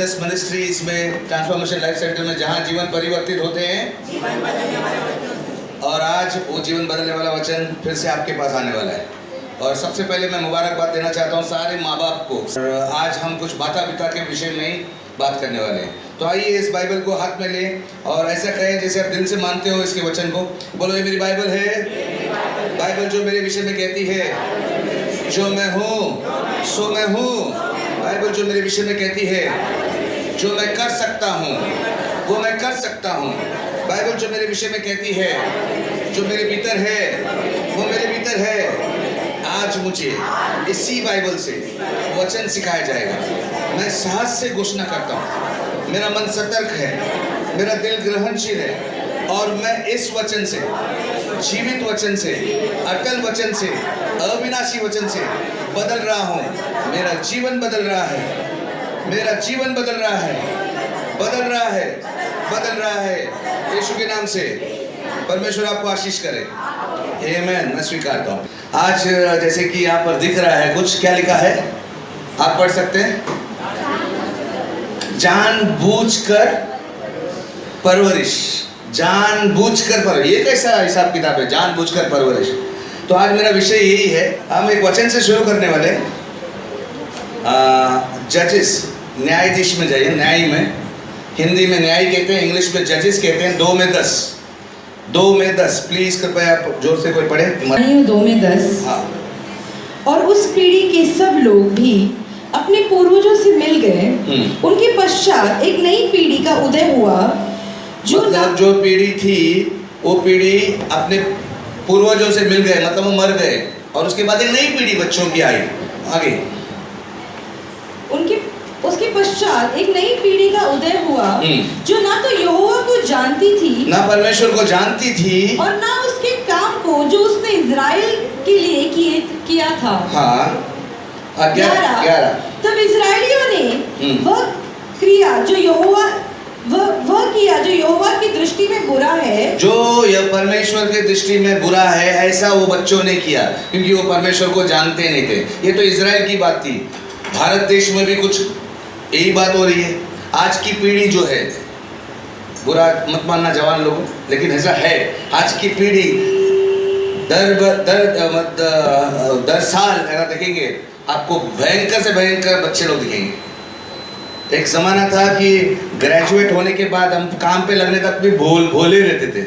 Wellness ministry इसमें transformation life centre में जहाँ जीवन परिवर्तित होते हैं, और आज वो जीवन बदलने वाला वचन फिर से आपके पास आने वाला है। और सबसे पहले मैं मुबारकबाद देना चाहता हूँ सारे माँ बाप को। आज हम कुछ माता पिता के विषय में ही बात करने वाले हैं। तो आइए इस बाइबल को हाथ में लें और ऐसा कहें जैसे आप दिल से मानते हो इसके वचन को। बोलो, ये मेरी बाइबल है। बाइबल जो मेरे विषय में कहती है, जो मैं हूँ सो मैं हूँ। बाइबल जो मेरे विषय में कहती है, जो मैं कर सकता हूँ वो मैं कर सकता हूँ। बाइबल जो मेरे विषय में कहती है, जो मेरे भीतर है वो मेरे भीतर है। आज मुझे इसी बाइबल से वचन सिखाया जाएगा। मैं साहस से घोषणा करता हूँ, मेरा मन सतर्क है, मेरा दिल ग्रहणशील है, और मैं इस वचन से, जीवित वचन से, अटल वचन से, अविनाशी वचन से बदल रहा हूँ। मेरा जीवन बदल रहा है, मेरा जीवन बदल रहा है, बदल रहा है, बदल रहा है। यीशु के नाम से परमेश्वर आपको आशीष करे। आमीन। मैं स्वीकारता हूँ। आज जैसे कि यहाँ पर दिख रहा है कुछ, क्या लिखा है आप पढ़ सकते हैं? जानबूझकर परवरिश, जानबूझकर परवरिश। ये कैसा हिसाब किताब है, जानबूझकर परवरिश? तो आज मेरा विषय यही है। हम एक वचन से शुरू करने वाले। जजेस, न्यायाधीश में जाइए। न्याय में, हिंदी में न्याय कहते हैं, इंग्लिश में जजेस कहते हैं। 2 में 10, 2 में 10। प्लीज कृपया आप जोर से कोई पढ़े। 2 में 10। हाँ। और उस पीढ़ी के सब लोग भी अपने पूर्वजों से मिल गए। उनके पश्चात एक नई पीढ़ी का उदय हुआ, जो मतलब जो पीढ़ी थी वो पीढ़ी अपने पूर्वजों से मिल गए, मतलब वो मर गए, और उसके बाद एक नई पीढ़ी बच्चों की आई। आगे उसके पश्चात एक नई पीढ़ी का उदय हुआ, जो ना तो यहोवा को जानती थी, ना परमेश्वर को जानती थी, और ना उसके काम को जो उसने इजराइल के लिए किया था। हाँ। 11। तब इजराइलियों ने वह किया जो यहोवा की दृष्टि में बुरा है, जो यह परमेश्वर की दृष्टि में बुरा है, ऐसा वो बच्चों ने किया, क्योंकि वो परमेश्वर को जानते नहीं थे। ये तो इजराइल की बात थी। भारत देश में भी कुछ यही बात हो रही है। आज की पीढ़ी जो है, बुरा मत मानना जवान लोगों, लेकिन ऐसा है। आज की पीढ़ी दर साल अगर देखेंगे आपको भयंकर से भयंकर बच्चे लोग दिखेंगे। एक ज़माना था कि ग्रेजुएट होने के बाद हम काम पे लगने तक भी भोले रहते थे,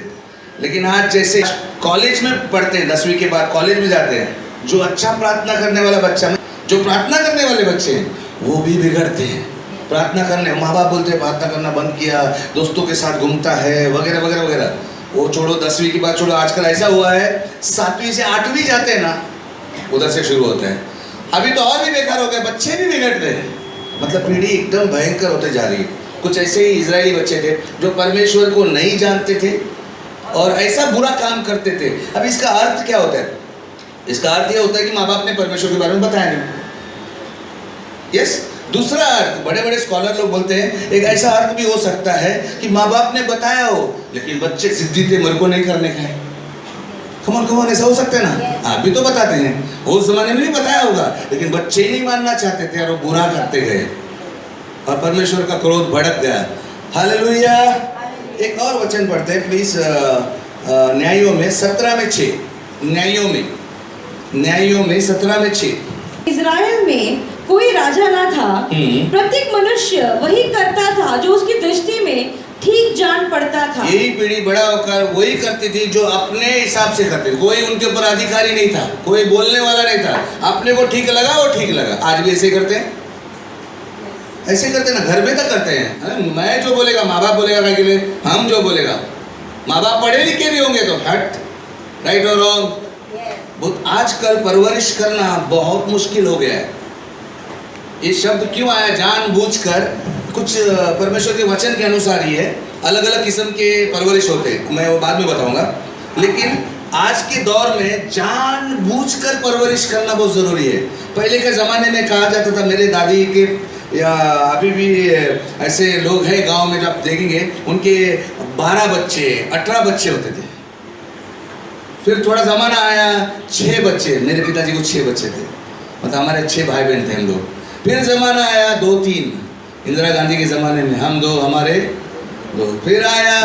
लेकिन आज जैसे कॉलेज में पढ़ते हैं, 10वीं के बाद कॉलेज में जाते हैं, जो अच्छा प्रार्थना करने वाला बच्चा, जो प्रार्थना करने वाले बच्चे हैं वो भी बिगड़ते हैं। प्रार्थना करने, माँ बाप बोलते हैं प्रार्थना करना बंद किया, दोस्तों के साथ घूमता है, वगैरह वगैरह वगैरह। वो छोड़ो, 10वीं की बात छोड़ो, आजकल ऐसा हुआ है 7वीं से 8वीं जाते हैं ना, उधर से शुरू होता है। अभी तो और भी बेकार हो गए, बच्चे भी बिगड़ रहे हैं। मतलब पीढ़ी एकदम भयंकर होते जा रही है। कुछ ऐसे ही इजरायली बच्चे थे जो परमेश्वर को नहीं जानते थे और ऐसा बुरा काम करते थे। अब इसका अर्थ क्या होता है? इसका अर्थ यह होता है कि माँ बाप ने परमेश्वर के बारे में बताया नहीं। यस। दूसरा अर्थ, बड़े बड़े स्कॉलर लोग बोलते हैं, एक ऐसा अर्थ भी हो सकता है कि माँ बाप ने बताया हो, लेकिन बच्चे जिद्दी थे, मेरे को नहीं करने का है। कमोन, ऐसा हो सकता है ना? आप भी तो बताते हैं, उस जमाने में भी बताया होगा, लेकिन बच्चे ही नहीं मानना चाहते थे और वो बुरा करते गए और परमेश्वर का क्रोध भड़क गया। हालेलुया। एक और वचन पढ़ते हैं प्लीज, न्यायों में 17 में 6। न्यायों में 17 में 6। इजराइल में कोई राजा ना था, प्रत्येक मनुष्य वही करता था जो उसकी दृष्टि में ठीक जान पड़ता था। यही पीढ़ी बड़ा होकर वही करती थी जो अपने हिसाब से करते थे। कोई उनके ऊपर अधिकारी नहीं था, कोई बोलने वाला नहीं था। अपने को ठीक लगा वो ठीक लगा। आज भी ऐसे करते हैं, ऐसे करते ना, घर में तक करते हैं। मैं जो बोलेगा, माँ बाप बोलेगा क्या के लिए, हम जो बोलेगा, माँ बाप पढ़े लिखे भी होंगे तो हट, राइट और रॉन्ग। आजकल परवरिश करना बहुत मुश्किल हो गया है। ये शब्द क्यों आया? जानबूझकर। कुछ परमेश्वर के वचन के अनुसार ही है, अलग अलग किस्म के परवरिश होते हैं, मैं वो बाद में बताऊंगा। लेकिन आज के दौर में जानबूझकर परवरिश करना बहुत ज़रूरी है। पहले के ज़माने में कहा जाता था, मेरे दादी के या अभी भी ऐसे लोग हैं गांव में, जब आप देखेंगे उनके 12 बच्चे 18 बच्चे होते थे। फिर थोड़ा ज़माना आया 6 बच्चे, मेरे पिताजी को 6 बच्चे थे, मतलब हमारे 6 भाई बहन थे हम लोग। फिर ज़माना आया 2-3, इंदिरा गांधी के ज़माने में हम दो हमारे दो, फिर आया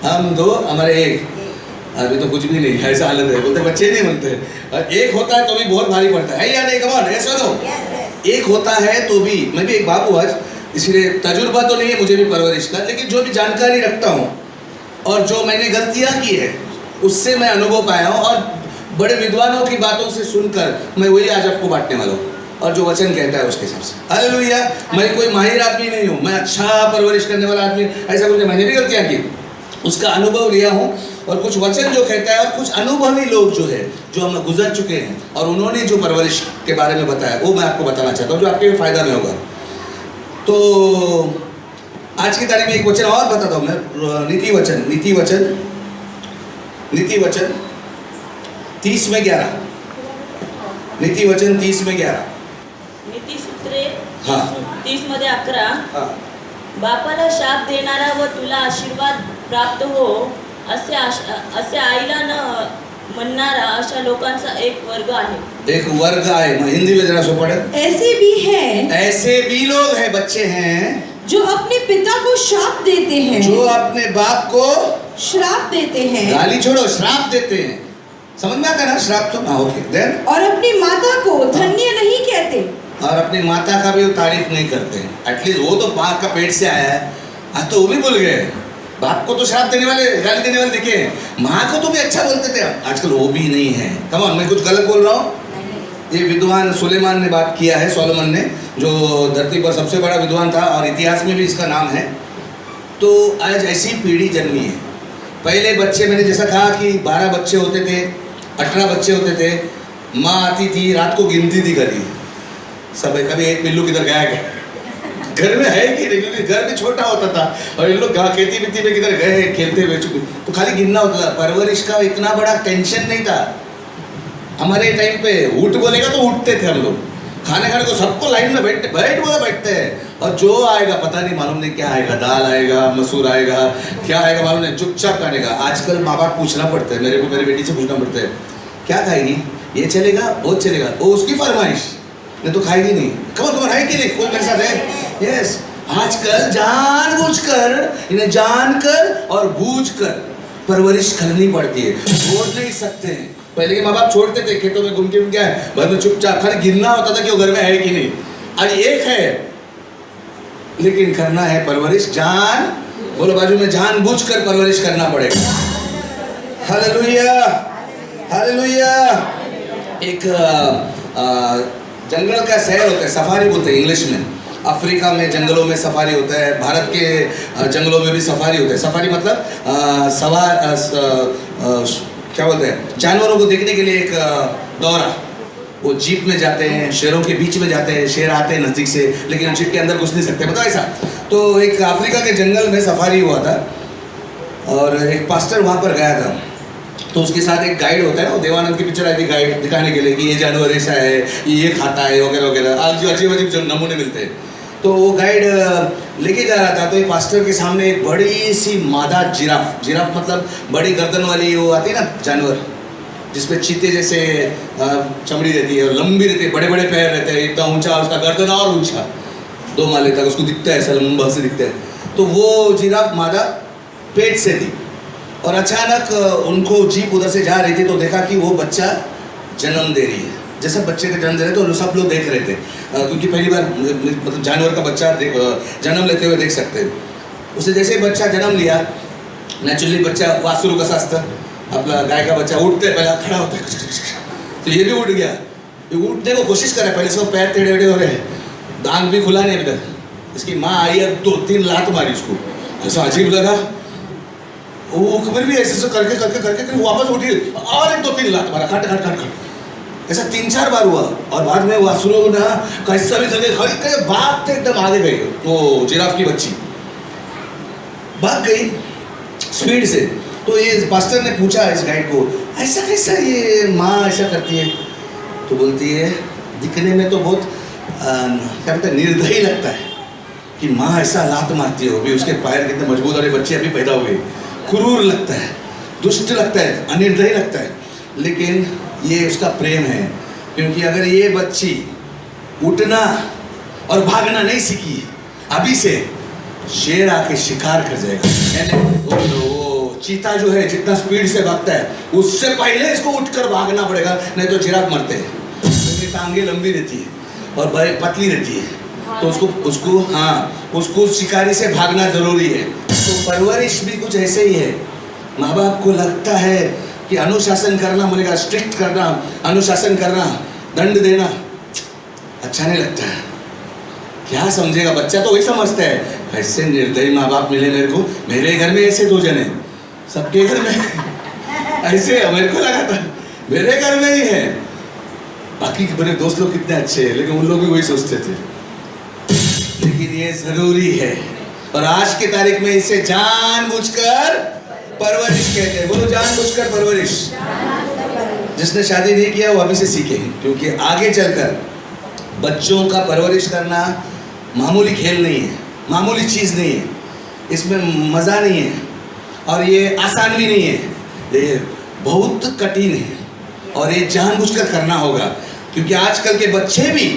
हम दो हमारे एक। अभी तो कुछ भी नहीं, ऐसा हालत है, बोलते बच्चे नहीं बोलते। एक होता है तो भी बहुत भारी पड़ता है या नहीं? कमान ऐसा दो। एक होता है तो भी, मैं भी एक बाप हूँ आज, इसलिए तजुर्बा तो नहीं है मुझे भी परवरिश का, लेकिन जो भी जानकारी रखता हूँ और जो मैंने गलतियाँ की है उससे मैं अनुभव पाया हूँ, और बड़े विद्वानों की बातों से सुनकर मैं वही आज आपको बांटने वाला हूँ, और जो वचन कहता है उसके हिसाब से। हालेलुया। मैं कोई माहिर आदमी नहीं हूँ, मैं अच्छा परवरिश करने वाला आदमी ऐसा कुछ, मैंने भी गलतियाँ की, उसका अनुभव लिया हूँ, और कुछ वचन जो कहता है और कुछ अनुभवी लोग जो है जो हम गुजर चुके हैं और उन्होंने जो परवरिश के बारे में बताया वो मैं आपको बताना चाहता हूँ, जो आपके फायदा में होगा। तो आज की तारीख में एक वचन और बताता हूँ मैं, नीति वचन 30 में 11, नीति वचन 30 में 11, नीतिसूत्रे हाँ। 30 मध्ये 11, हाँ। बापाला शाप देणारा व तुला आशीर्वाद प्राप्त हो असे आईला न म्हणणारा अशा लोकांचा एक वर्ग आहे। एक वर्ग आहे, मैं हिंदी में जरा सो पढ़े। ऐसे भी हैं ऐसे भी लोग हैं, बच्चे हैं जो अपने पिता को श्राप देते हैं, जो अपने बाप को श्राप देते हैं, गाली छोड़ो श्राप देते हैं। समझ में आता है ना श्राप तो? हाँ ओके। देन और अपनी माता को धन्य नहीं कहते, और अपनी माता का भी वो तारीफ नहीं करते। एटलीस्ट वो तो माँ का पेट से आया है, आज तो वो भी भूल गए। बाप को तो श्राप देने वाले, गाली देने वाले दिखे, माँ को तो भी अच्छा बोलते थे, आजकल वो भी नहीं है। कम ऑन, मैं कुछ गलत बोल रहा हूँ? ये विद्वान सुलेमान ने बात किया है, सोलोमन ने, जो धरती पर सबसे बड़ा विद्वान था और इतिहास में भी इसका नाम है। तो आज ऐसी पीढ़ी जन्मी है। पहले बच्चे, मैंने जैसा कहा कि 12 बच्चे होते थे, 18 बच्चे होते थे, माँ आती थी रात को गिनती थी करी सब, कभी एक पिल्लू किधर गया क्या घर में है कि नहीं, क्योंकि घर भी छोटा होता था और ये लोग खेती बीती में किधर गए खेलते हुए चुके, तो खाली गिनना होता था। परवरिश का इतना बड़ा टेंशन नहीं था हमारे टाइम पे। उठ बोलेगा तो उठते थे हम लोग, खाने खाने को सबको लाइन में बैठते हैं, और जो आएगा पता नहीं, मालूम नहीं क्या आएगा, दाल आएगा, मसूर आएगा, क्या आएगा मालूम नहीं, चुपचाप खाने का। आजकल माँ बाप पूछना पड़ता है, मेरे को मेरी बेटी से पूछना पड़ता है क्या खाएगी, ये चलेगा वो चलेगा, वो उसकी फरमाइश, नहीं तो खाएगी नहीं। कमर है कि नहीं? कोई मेरे साथ है? यस। आजकल जानबूझकर, इन्हें जानकर और बूझकर परवरिश करनी पड़ती है, छोड़ नहीं सकते हैं। पहले के माँ बाप छोड़ते थे, खेतों में घूम के क्या है, घर में चुपचाप खाली गिनना होता था कि वो घर में है कि नहीं। आज एक है लेकिन करना है परवरिश, जान बोलो बाजू में, जानबूझकर परवरिश करना पड़ेगा। Hallelujah, hallelujah. एक जंगल का सैर होता है, सफारी बोलते हैं इंग्लिश में। अफ्रीका में जंगलों में सफारी होता है, भारत के जंगलों में भी सफारी होता है। सफारी मतलब क्या बोलते हैं, जानवरों को देखने के लिए एक दौरा। वो जीप में जाते हैं, शेरों के बीच में जाते हैं, शेर आते हैं नज़दीक से, लेकिन जीप के अंदर घुस नहीं सकते, मतलब ऐसा। तो एक अफ्रीका के जंगल में सफारी हुआ था और एक पास्टर वहाँ पर गया था, तो उसके साथ एक गाइड होता है ना, वो देवानंद की पिक्चर आई थी, गाइड दिखाने के लिए कि ये जानवर ऐसा है, ये खाता है वगैरह वगैरह, अजीब अजीब जो नमूने मिलते हैं। तो वो गाइड लेके जा रहा था, तो एक पास्टर के सामने एक बड़ी सी मादा जिराफ, जिराफ मतलब बड़ी गर्दन वाली वो आती है ना जानवर, जिसपे चीते जैसे चमड़ी रहती है और लंबी रहती है, बड़े बड़े पैर रहते हैं, इतना ऊंचा, उसका गर्दन और ऊंचा, 2 माले तक उसको दिखता है, ऐसा लंबा से दिखता है। तो वो जिराफ मादा पेट से थी, और अचानक उनको जीप उधर से जा रही थी, तो देखा कि वो बच्चा जन्म दे रही है। जैसे बच्चे का जन्म दे रहे तो सब लोग देख रहे थे, क्योंकि पहली बार मतलब जानवर का बच्चा जन्म लेते हुए देख सकते हैं। उसे जैसे ही बच्चा जन्म लिया, नेचुरली बच्चा वासुरू कसा असतं, अपना गाय का बच्चा उठते पहला खड़ा होता है, तो ये भी उठ गया, ये उठने को कोशिश कर रहा है, पहले सब पैर टेढ़े टेढ़े हो रहे हैं, दांत भी खुला नहीं अंदर। इसकी माँ आई है, 2-3 लात मारी उसको, ऐसा अजीब लगा। वो खबर भी ऐसे करके करके करके वापस उठी और 1-2-3 लात मारा, खट खट खट खट, ऐसा 3-4 बार हुआ। और बाद में वासुरू ना कैसा भी करके खड़े भागते एकदम आगे गई, वो जिराफ की बच्ची भाग गई स्पीड से। तो ये पास्टर ने पूछा इस गाइड को, ऐसा कैसा ये माँ ऐसा करती है? तो बोलती है, दिखने में तो बहुत क्या कहते हैं, निर्दयी लगता है कि माँ ऐसा लात मारती है, वो भी उसके पैर कितने मजबूत, और ये बच्चे अभी पैदा हुए, क्रूर लगता है, दुष्ट लगता है, अनिर्दयी लगता है, लेकिन ये उसका प्रेम है। क्योंकि अगर ये बच्ची उठना और भागना नहीं सीखी, अभी से शेर आके शिकार कर जाएगा, यानी वो चीता जो है जितना स्पीड से भागता है उससे पहले इसको उठकर भागना पड़ेगा, नहीं तो जिराफ मरते हैं। क्योंकि टांगे लंबी रहती है और पतली रहती है, तो उसको शिकारी से भागना जरूरी है। तो परवरिश भी कुछ ऐसे ही है। माँ बाप को लगता है कि अनुशासन करना बोलेगा, स्ट्रिक्ट करना, अनुशासन करना, दंड देना अच्छा नहीं लगता है। क्या समझेगा बच्चा, तो वही समझता है ऐसे निर्दयी माँ बाप मिले मेरे को, मेरे घर में ऐसे 2 जने, सबके घर में ऐसे, मेरे को लगा था मेरे घर में ही है। बाकी के बड़े दोस्त लोग कितने अच्छे हैं, लेकिन उन लोग भी वही सोचते थे। लेकिन ये जरूरी है, और आज की तारीख में इसे जानबूझकर परवरिश कहते हैं। बोलो जानबूझकर परवरिश। जिसने शादी नहीं किया वो अभी से सीखे, क्योंकि आगे चलकर बच्चों का परवरिश करना मामूली खेल नहीं है, मामूली चीज़ नहीं है, इसमें मज़ा नहीं है और ये आसान भी नहीं है, ये बहुत कठिन है और ये जानबूझकर करना होगा। क्योंकि आजकल के बच्चे भी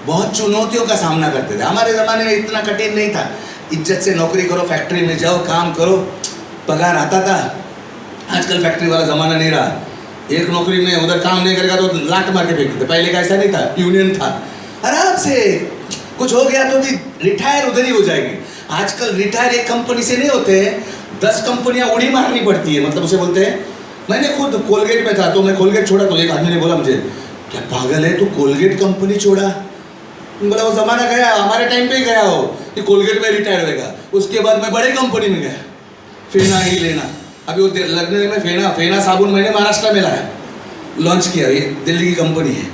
बहुत चुनौतियों का सामना करते थे। हमारे ज़माने में इतना कठिन नहीं था, इज्जत से नौकरी करो, फैक्ट्री में जाओ, काम करो, पगार आता था। आजकल फैक्ट्री वाला ज़माना नहीं रहा, एक नौकरी में उधर काम नहीं करेगा तो लात मार के फेंकते थे। पहले का ऐसा नहीं था, यूनियन था, आराम से कुछ हो गया तो भी रिटायर उधर ही हो जाएगी। आजकल रिटायर एक कंपनी से नहीं होते हैं, 10 कंपनियां उड़ी मारनी पड़ती है। मतलब उसे बोलते हैं, मैंने खुद कोलगेट में था तो मैं कोलगेट छोड़ा, तो एक आदमी ने बोला मुझे, क्या पागल है तू, कोलगेट कंपनी छोड़ा? बोला वो ज़माना गया, हमारे टाइम पे ही गया हो कि कोलगेट में रिटायर होगा। उसके बाद मैं बड़े कंपनी में गया, फेना ही लेना। अभी वो लगने में फेना साबुन मैंने महाराष्ट्र में लाया, लॉन्च किया, ये दिल्ली की कंपनी है।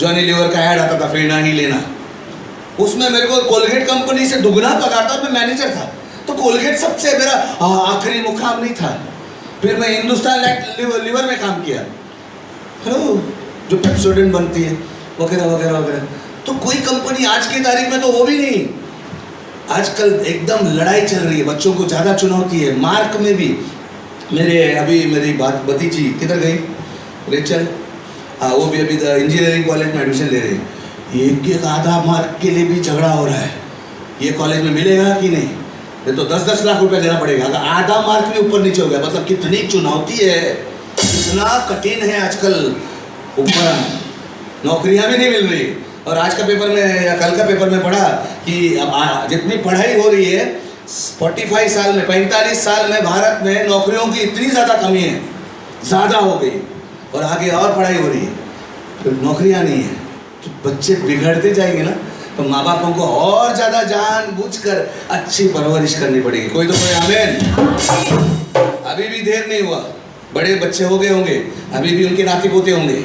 जॉनी लीवर का ऐड आता था, फेना ही लेना, उसमें मेरे को कोलगेट कंपनी से दुगना पगार था, मैं मैनेजर था। तो कोलगेट सबसे मेरा आखिरी मुकाम नहीं था। फिर मैं हिंदुस्तान लीवर में काम किया, हेलो, जो पेप्सोडेंट बनती है वगैरह वगैरह वगैरह। तो कोई कंपनी आज की तारीख में तो वो भी नहीं। आजकल एकदम लड़ाई चल रही है, बच्चों को ज़्यादा चुनौती है। मार्क में भी मेरी भतीजी किधर गई, रेचल, हाँ, वो भी अभी इंजीनियरिंग कॉलेज में एडमिशन ले रही है। एक आधा मार्क के लिए भी झगड़ा हो रहा है, ये कॉलेज में मिलेगा कि नहीं। ये तो 10-10 लाख रुपए देना पड़ेगा अगर आधा मार्क भी ऊपर नीचे हो गया। मतलब कितनी चुनौती है, इतना कठिन है आजकल। ऊपर नौकरियां भी नहीं मिल रही। और आज का पेपर में या कल का पेपर में पढ़ा कि अब जितनी पढ़ाई हो रही है, 45 साल में, 45 साल में भारत में नौकरियों की इतनी ज़्यादा कमी है, ज़्यादा हो गई, और आगे और पढ़ाई हो रही है, तो नौकरियां नहीं है, तो बच्चे बिगड़ते जाएंगे ना। तो माँ बापों को और ज़्यादा जानबूझकर अच्छी परवरिश करनी पड़ेगी। कोई तो कोई आमीन। अभी भी देर नहीं हुआ, बड़े बच्चे हो गए होंगे, अभी भी उनके नाती पोते होंगे,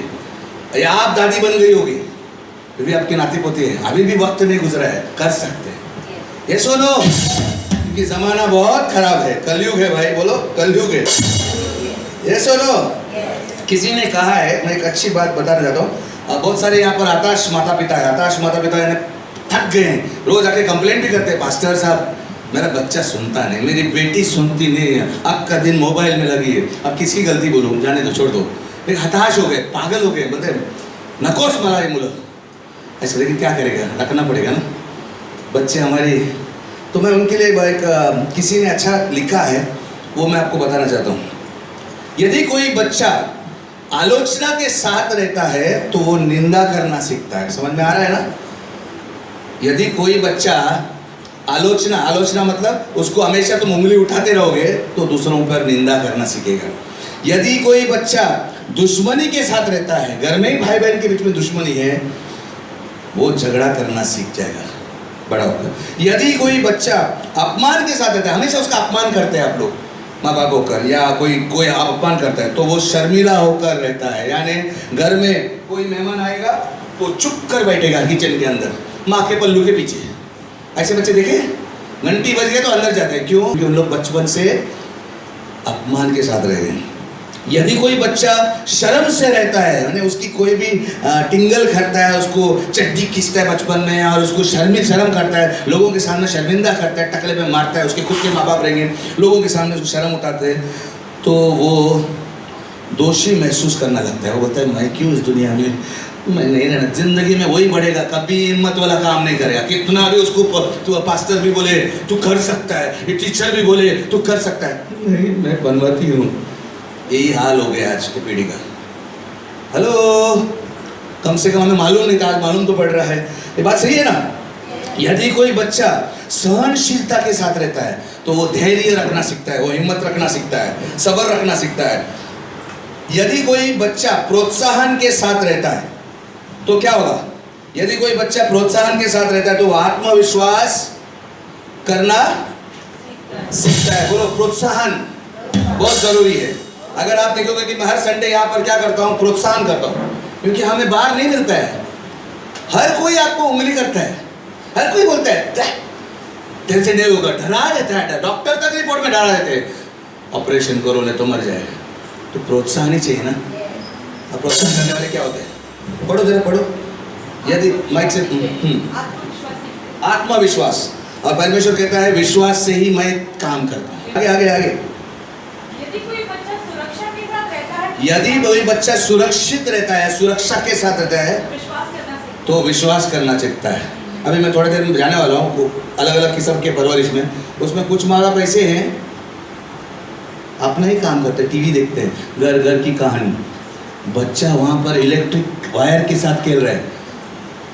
या आप दादी बन गई होगी, अभी आपके नाती पोते हैं, अभी भी वक्त नहीं गुजरा है, कर सकते हैं। ये सुनो, क्योंकि ज़माना बहुत खराब है, कलयुग है भाई, बोलो कलयुग है। ये सुनो, किसी ने कहा है, मैं एक अच्छी बात बताना चाहता हूँ। बहुत सारे यहाँ पर आताश माता पिता है, आताश माता पिता यानी थक गए हैं, रोज आके कंप्लेंट भी करते हैं, पास्टर साहब मेरा बच्चा सुनता नहीं, मेरी बेटी सुनती नहीं है, अब का दिन मोबाइल में लगी है, अब किसकी गलती बोलूँ, जाने दो, छोड़ दो। एक हताश हो गए, पागल हो गए, बोलते नकोश मला ये मुलं ऐसे। लेकिन क्या करेगा, रखना पड़ेगा ना बच्चे हमारी। तो मैं उनके लिए एक किसी ने अच्छा लिखा है, वो मैं आपको बताना चाहता हूँ। यदि कोई बच्चा आलोचना के साथ रहता है तो वो निंदा करना सीखता है। समझ में आ रहा है ना? यदि कोई बच्चा आलोचना मतलब उसको हमेशा तुम उंगली उठाते रहोगे तो दूसरों पर निंदा करना सीखेगा। यदि कोई बच्चा दुश्मनी के साथ रहता है, घर में ही भाई बहन के बीच में दुश्मनी है, वो झगड़ा करना सीख जाएगा बड़ा होकर। यदि कोई बच्चा अपमान के साथ रहता है, हमेशा उसका अपमान करते हैं आप लोग, माँ बाप होकर, या कोई अपमान करता है तो वो शर्मिला होकर रहता है। यानी घर में कोई मेहमान आएगा तो चुप कर बैठेगा किचन के अंदर, माँ के पल्लू के पीछे। ऐसे बच्चे देखे, घंटी बज गए तो अंदर जाते हैं। क्यों? क्योंकि उन लोग बचपन से अपमान के साथ रहे हैं। यदि कोई बच्चा शर्म से रहता है, यानी उसकी कोई भी टिंगल करता है, उसको चड्डी खींचता है बचपन में, और उसको शर्म करता है, लोगों के सामने शर्मिंदा करता है, टकले में मारता है, उसके खुद के माँ बाप रहेंगे, लोगों के सामने उसको शर्म उठाते हैं, तो वो दोषी महसूस करना लगता है। वो बोलता है मैं क्यों इस दुनिया में मैं नहीं रहना, जिंदगी में वही बढ़ेगा, कभी हिम्मत वाला काम नहीं करेगा। कितना भी उसको तू पास्टर भी बोले तू कर सकता है, ये टीचर भी बोले तू कर सकता है, नहीं मैं बनवाती हूँ। यही हाल हो गया आज की पीढ़ी का। हेलो, कम से कम हमें मालूम नहीं था, आज मालूम तो पड़ रहा है। ये बात सही है ना? यदि कोई बच्चा सहनशीलता के साथ रहता है तो वो धैर्य रखना सीखता है, वो हिम्मत रखना सीखता है, सब्र रखना सीखता है। यदि कोई बच्चा प्रोत्साहन के साथ रहता है तो क्या होगा? यदि कोई बच्चा प्रोत्साहन के साथ रहता है तो वो आत्मविश्वास करना सीखता है। बोलो, प्रोत्साहन बहुत जरूरी है। अगर आप देखोगे कि मैं हर संडे यहाँ पर क्या करता हूँ, प्रोत्साहन करता हूँ, क्योंकि हमें बाहर नहीं मिलता है। हर कोई आपको उंगली करता है, हर कोई बोलता है तेरे से नहीं होगा, डरा देता है, डॉक्टर तक रिपोर्ट में डरा देते हैं, ऑपरेशन करो नहीं तो मर जाएगा। तो प्रोत्साहन ही चाहिए ना। अब प्रोत्साहन करने वाले क्या होते हैं? पढ़ो जरा, पढ़ो। यदि माइक से आत्मविश्वास, और परमेश्वर कहता है विश्वास से ही मैं काम करता हूँ। आगे आगे आगे। यदि कोई बच्चा सुरक्षा के साथ रहता है, यदि कोई बच्चा सुरक्षित रहता है, सुरक्षा के साथ रहता है, विश्वास करना सीखता तो विश्वास करना सीखता है। अभी मैं थोड़ी देर में जाने वाला हूँ अलग अलग किस्म के परवरिश में। उसमें कुछ माँ बाप ऐसे हैं अपना ही काम करते हैं, टीवी देखते हैं, घर घर की कहानी। बच्चा वहाँ पर इलेक्ट्रिक वायर के साथ खेल रहा है,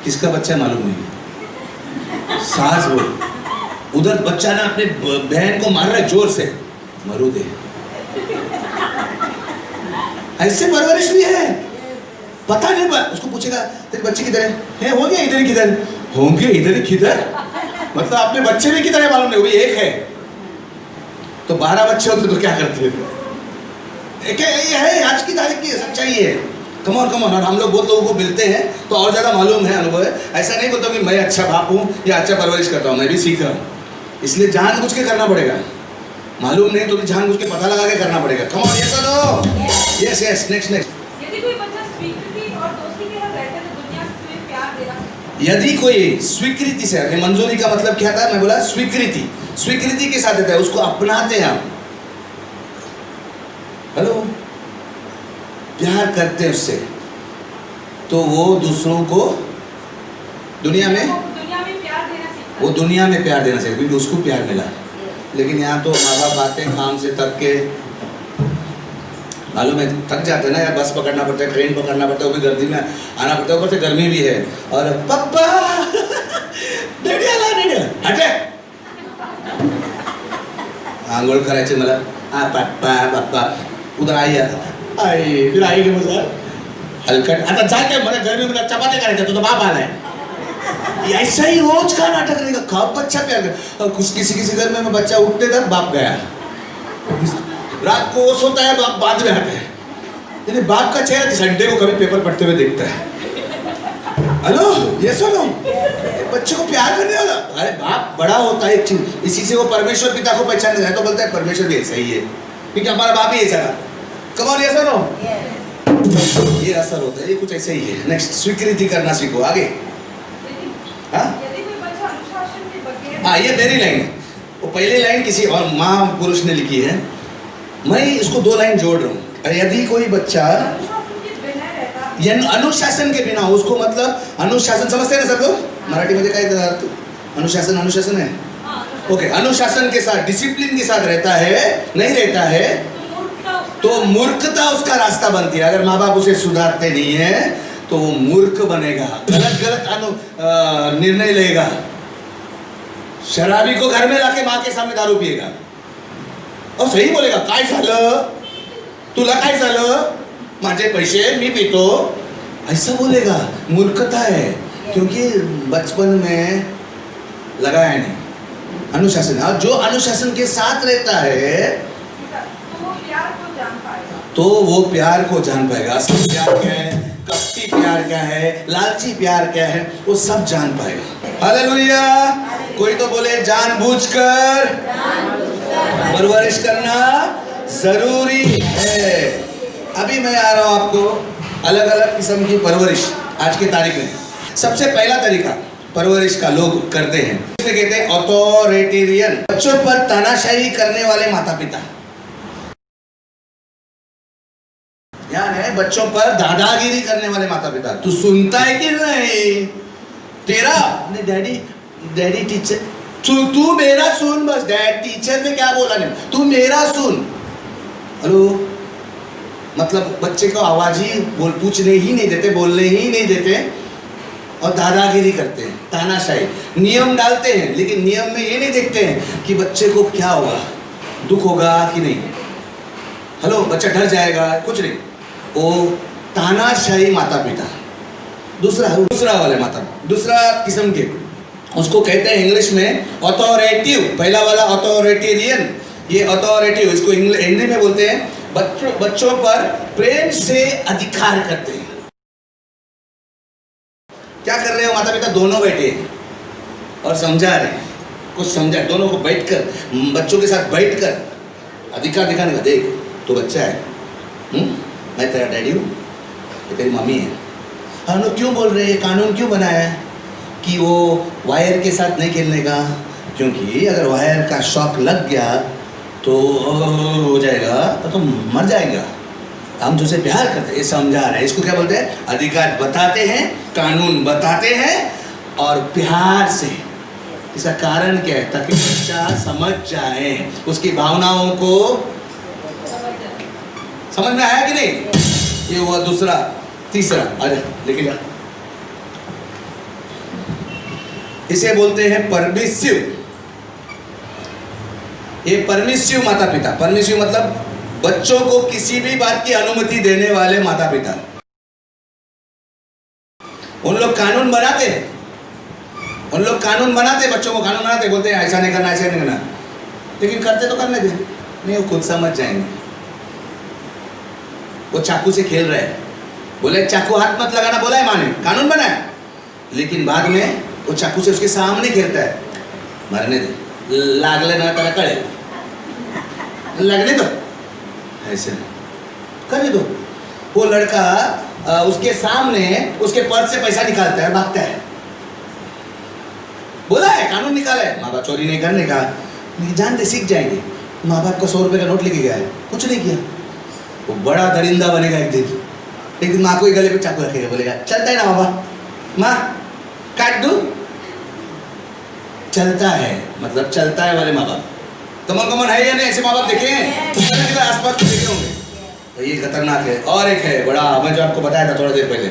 किसका बच्चा मालूम नहीं। सास बोल, उधर बच्चा ना अपने बहन को मार रहा है जोर से, मरू दे। ऐसे परवरिश भी है, पता नहीं। उसको पूछेगा तेरे बच्चे किधर है? हो गया इधर ही किधर होंगे, इधर ही किधर, मतलब अपने बच्चे भी किधर है मालूम नहीं, वही एक है। तो 12 बच्चे होते तो क्या करते हैं? ये है आज की तारीख की सच्चाई है। Come on. और हम लोग बहुत लोगों को मिलते हैं तो और ज़्यादा मालूम है, अनुभव है। ऐसा नहीं बोलता कि मैं अच्छा बाप हूँ या अच्छा परवरिश करता हूँ, मैं भी सीख रहा हूँ। इसलिए जानबूझ के करना पड़ेगा। मालूम नहीं तो भी जानबूझ के पता लगा के करना पड़ेगा। Come on, yes no? Yes, next. यदि कोई बच्चा स्वीकृति और दोस्ती के साथ रहता है तो दुनिया से प्यार देना सीखता यदि कोई स्वीकृति से, मंजूरी का मतलब क्या था? मैं बोला स्वीकृति के साथ रहता है, उसको अपनाते हैं आप। हेलो, प्यार करते हैं उससे, तो वो दूसरों को दुनिया में प्यार देना सीखता वो दुनिया में प्यार देना चाहिए, क्योंकि उसको प्यार मिला। लेकिन यहाँ तो माँ बाप आते हैं काम से थक के, मालूम है थक जाते हैं ना यार, बस पकड़ना पड़ता है, ट्रेन पकड़ना पड़ता है, वो भी गर्मी में आना पड़ता है, ऊपर से गर्मी भी है। और पप्पा हटे आंघोळ करायचे मला, पप्पा उधर आई फिर आई के मजा हलकट आता जाके मला गर्मी में चपात्या करायच्या, तुझा बाप आलाय। ऐसा ही रोज का नाटक रहेगा, कब बच्चा प्यार कर। और कुछ किसी घर में बच्चा उठते तक बाप गया, रात को वो सोता है, बाप बाद में आता है। यानी बाप का चेहरा संडे को कभी पेपर पढ़ते हुए देखता है। हेलो, ये सुनो, बच्चे को प्यार करने वाला, अरे बाप बड़ा होता है एक चीज, इसी से वो परमेश्वर पिता को पहचानने जाए तो बोलता है परमेश्वर भी ऐसा ही है, क्योंकि हमारा बाप ही ऐसा था। कमाल, ये सुनो, ये असर होता है, ये कुछ ऐसे ही है। नेक्स्ट, स्वीकृति करना सीखो। आगे। हाँ, ये मेरी लाइन है। वो पहली लाइन किसी और महापुरुष ने लिखी है, मैं इसको 2 लाइन जोड़ रहा हूँ। यदि कोई बच्चा अनुशासन के बिना, उसको मतलब अनुशासन समझते हैं ना सब लोग? मराठी में काय अनुशासन है। ओके, अनुशासन के साथ, डिसिप्लिन के साथ रहता है, नहीं रहता है तो मूर्खता उसका रास्ता बनती है। अगर माँ बाप उसे सुधारते नहीं है तो वो मूर्ख बनेगा, गलत निर्णय लेगा, शराबी को घर में लाके माँ के सामने दारू पिएगा और सही बोलेगा, काय झालं तुला, काय झालं, माझे पैसे मी पीतो, ऐसा बोलेगा। मूर्खता है, क्योंकि बचपन में लगाया नहीं अनुशासन। और जो अनुशासन के साथ रहता है तो वो प्यार को जान पाएगा। असली प्यार क्या है, कपटी प्यार क्या है, लालची प्यार क्या है, वो सब जान पाएगा। हालेलुया। कोई तो बोले जानबूझकर परवरिश करना जरूरी है। अभी मैं आ रहा हूं आपको अलग अलग किस्म की परवरिश आज की तारीख में। सबसे पहला तरीका परवरिश का लोग करते हैं, इसे कहते हैं ऑथोरिटेरियन, बच्चों पर तानाशाही करने वाले माता पिता। ध्यान है, बच्चों पर दादागिरी करने वाले माता पिता। तू सुनता है कि नहीं? तेरा नहीं डैडी, डैडी टीचर, तू मेरा सुन बस। डैड टीचर ने क्या बोला नहीं, तू मेरा सुन। हेलो, मतलब बच्चे को आवाज ही पूछने ही नहीं देते, बोलने ही नहीं देते और दादागिरी करते हैं, तानाशाही। नियम डालते हैं लेकिन नियम में ये नहीं देखते हैं कि बच्चे को क्या होगा, दुख होगा कि नहीं। हेलो, बच्चा डर जाएगा, कुछ नहीं। वो तानाशाही माता पिता। दूसरा वाले माता, दूसरा किस्म के, उसको कहते हैं इंग्लिश में अथॉरिटिव। पहला वाला अथॉरिटेरियन, ये अथॉरिटिव, इसको हिंदी में बोलते हैं बच्चों पर प्रेम से अधिकार करते हैं। क्या कर रहे हो माता पिता? दोनों बैठे हैं और समझा रहे हैं, कुछ समझा, दोनों को बैठकर, बच्चों के साथ बैठकर अधिकार दिखाने का। देख, तो बच्चा है, मैं तेरा डैडी हूँ, ये तेरी मम्मी है। हम लोग क्यों बोल रहे हैं, कानून क्यों बनाया है कि वो वायर के साथ नहीं खेलने का? क्योंकि अगर वायर का शॉक लग गया तो हो जाएगा, तो मर जाएगा। हम तुझसे प्यार करते हैं, ये समझा रहे हैं। इसको क्या बोलते हैं? अधिकार बताते हैं, कानून बताते हैं और प्यार से। इसका कारण क्या है? ताकि बच्चा समझ जाए, उसकी भावनाओं को समझ में आया कि नहीं? ये हुआ दूसरा। तीसरा, अरे लेकिन इसे बोलते हैं परमिसिव। ये परमिसिव माता पिता। परमिसिव मतलब बच्चों को किसी भी बात की अनुमति देने वाले माता पिता। उन लोग कानून बनाते हैं, उन लोग कानून बनाते, बच्चों को कानून बनाते, बोलते हैं ऐसा नहीं करना, ऐसा नहीं करना, लेकिन करते तो करने दे। नहीं, वो खुद समझ जाएंगे। वो चाकू से खेल रहे हैं, बोले चाकू हाथ मत लगाना, बोला है माँ ने, कानून बना है, लेकिन बाद में वो चाकू से उसके सामने खेलता है। मरने दे, लागले ना तेरा कड़े, लगने दो, ऐसे करने दो। वो लड़का उसके सामने उसके पर्स से पैसा निकालता है, भागता है। बोला है कानून निकाला है, माँ बाप चोरी नहीं करने का, जानते सीख जाएंगे। माँ बाप का 100 रुपए का नोट लेके गया है, कुछ नहीं किया, वो बड़ा दरिंदा बनेगा एक दिन माँ को ही गले पे चाकू रखेगा, बोलेगा चलता है ना बाबा, माँ काट दूं, चलता है, मतलब चलता है वाले माँ बाप। कमन है या नहीं? ऐसे माँ बाप देखे हैं आसपास तो देखे होंगे। तो ये खतरनाक है। और एक है बड़ा, मैं जो आपको बताया था थोड़ा देर पहले,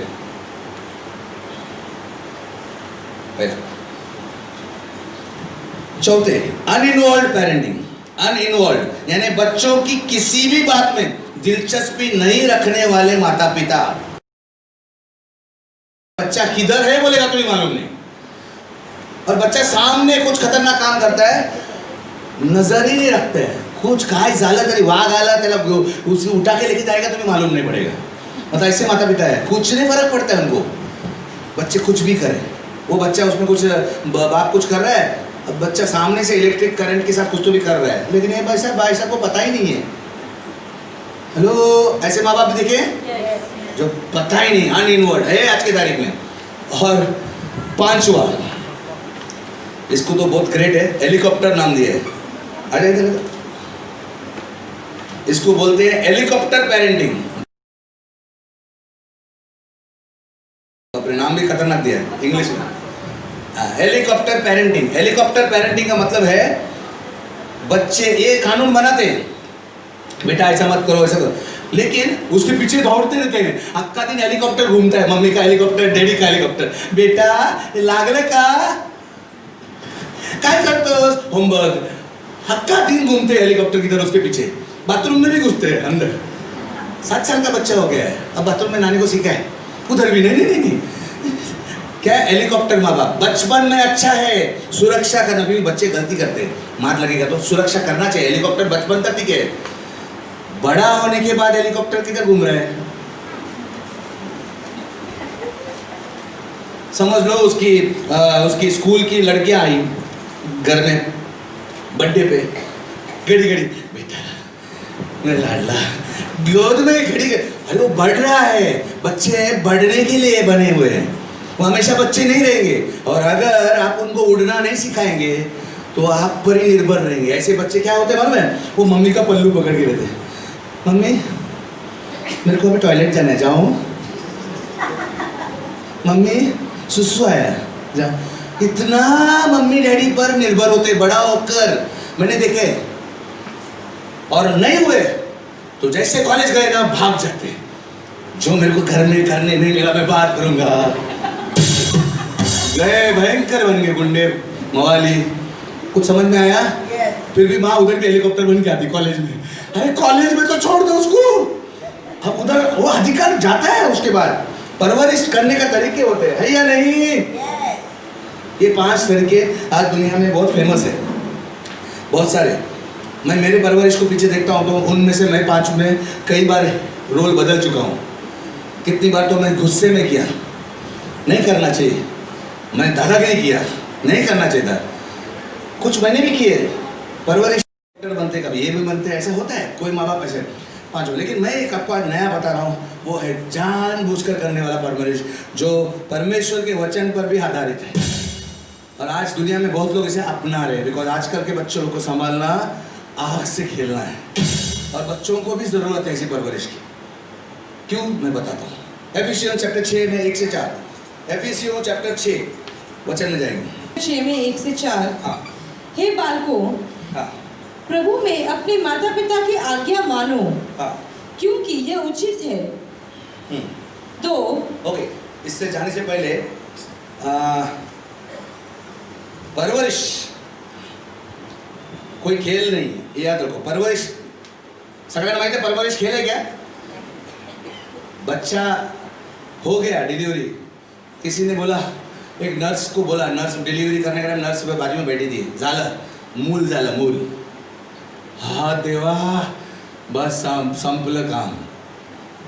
चौथे अनइन्वॉल्व पेरेंटिंग। अनइन्वॉल्व यानी बच्चों की किसी भी बात में दिलचस्पी नहीं रखने वाले माता पिता। बच्चा किधर है बोलेगा तुम्हें मालूम नहीं, और बच्चा सामने कुछ खतरनाक काम करता है, नजर ही नहीं रखते हैं। कुछ काय झालं तरी, वाघ आला त्याला उसको उठा के लेके जाएगा, तुम्हें मालूम नहीं पड़ेगा। मतलब ऐसे माता पिता है, कुछ नहीं फर्क पड़ता है उनको, बच्चे कुछ भी करें। वो बच्चा उसमें कुछ, बाप कुछ कर रहा है, अब बच्चा सामने से इलेक्ट्रिक करंट के साथ कुछ तो भी कर रहा है, लेकिन ये भाई साहब को पता ही नहीं है। हेलो, ऐसे माँ बाप देखे जो पता ही नहीं, अनइन्वॉल्व है आज की तारीख में। और पांचवा, इसको तो बहुत ग्रेट है, हेलीकॉप्टर नाम दिया है। अरे इसको बोलते हैं हेलीकॉप्टर पेरेंटिंग। अपने नाम भी खतरनाक दिया है इंग्लिश में, हेलीकॉप्टर पेरेंटिंग। हेलीकॉप्टर पेरेंटिंग का मतलब है बच्चे ये कानून बनाते हैं, बेटा ऐसा मत करो, ऐसा करो, लेकिन उसके पीछे दौड़ते रहते हैं। अक्का दिन हेलीकॉप्टर घूमता है, मम्मी का हेलीकॉप्टर, डैडी का हेलीकॉप्टर, बेटा लागले का काय करतोस, होमवर्क। हक्का दिन घूमते हैं हेलीकॉप्टर की तरह उसके पीछे, बाथरूम में भी घुसते हैं अंदर। 7 साल का बच्चा हो गया है, अब बाथरूम में नानी को सीखा है, उधर भी नहीं। क्या हेलीकॉप्टर माँ बाप बचपन में अच्छा है, सुरक्षा करना, भी बच्चे गलती करते हैं, मार लगेगा तो सुरक्षा करना चाहिए। हेलीकॉप्टर बचपन तक ठीक है, बड़ा होने के बाद हेलीकॉप्टर किधर घूम रहे हैं? समझ लो उसकी स्कूल की लड़कियां आई घर में बर्थडे पे, घड़ी बेटा मेरा लाडला, गोद में घड़ी। अरे वो बढ़ रहा है, बच्चे बढ़ने के लिए बने हुए हैं, वो हमेशा बच्चे नहीं रहेंगे। और अगर आप उनको उड़ना नहीं सिखाएंगे तो आप पर ही निर्भर रहेंगे। ऐसे बच्चे क्या होते हैं मालूम है? वो मम्मी का पल्लू पकड़ के रहते हैं, मम्मी मेरे को अभी टॉयलेट जाना है, जाऊँ? मम्मी सुसु आया, जा। इतना मम्मी डैडी पर निर्भर होते बड़ा होकर मैंने देखे, और नहीं हुए तो जैसे कॉलेज गए ना भाग जाते, जो मेरे को घर में करने नहीं मिला मैं बात करूंगा। गए भयंकर बन गए गुंडे मवाली। कुछ समझ में आया? फिर भी माँ उधर भी हेलीकॉप्टर बन के आती कॉलेज में। अरे कॉलेज में तो छोड़ दो उसको, अब उधर वो अधिकार जाता है। उसके बाद परवरिश करने का तरीके होते हैं, है या नहीं? ये 5 तरीके आज दुनिया में बहुत फेमस है, बहुत सारे। मैं मेरे परवरिश को पीछे देखता हूँ तो उनमें से मैं 5 में कई बार रोल बदल चुका हूँ। कितनी बार तो मैं गुस्से में किया, नहीं करना चाहिए। मैं दादागिरी किया, नहीं करना चाहिए था। कुछ मैंने भी किए परवरिश बनते, कभी ये भी बनते, ऐसा होता है। कोई माँ बाप ऐसे 5। लेकिन मैं एक आपको आज नया बता रहा हूँ, वो है जानबूझकर करने वाला परवरिश, जो परमेश्वर के वचन पर भी आधारित है। और आज दुनिया में बहुत लोग इसे अपना रहे हैं, बिकॉज आजकल के बच्चों को संभालना आग से खेलना है, और बच्चों को भी जरूरत है ऐसी परवरिश की। क्यों, मैं बताता हूँ। एफिसियों चैप्टर 6 में 1 से 4। एफिसियों चैप्टर 6 वचन में जाएंगे। 6 में 1 से 4। हाँ हे बालकों, हाँ प्रभु में अपने माता पिता की आज्ञा मानो, हाँ। क्योंकि यह उचित है। तो ओके, इससे जाने से पहले परवरिश कोई खेल नहीं, ये याद रखो। परवरिश सगळ्यांना माहिती है, परवरिश खेल है क्या? बच्चा हो गया डिलीवरी, किसी ने बोला, एक नर्स को बोला, नर्स डिलीवरी करने का नर्स बाजू में बैठी थी, झालं मूल, झालं मूल। हा देवा, बस संपलं काम।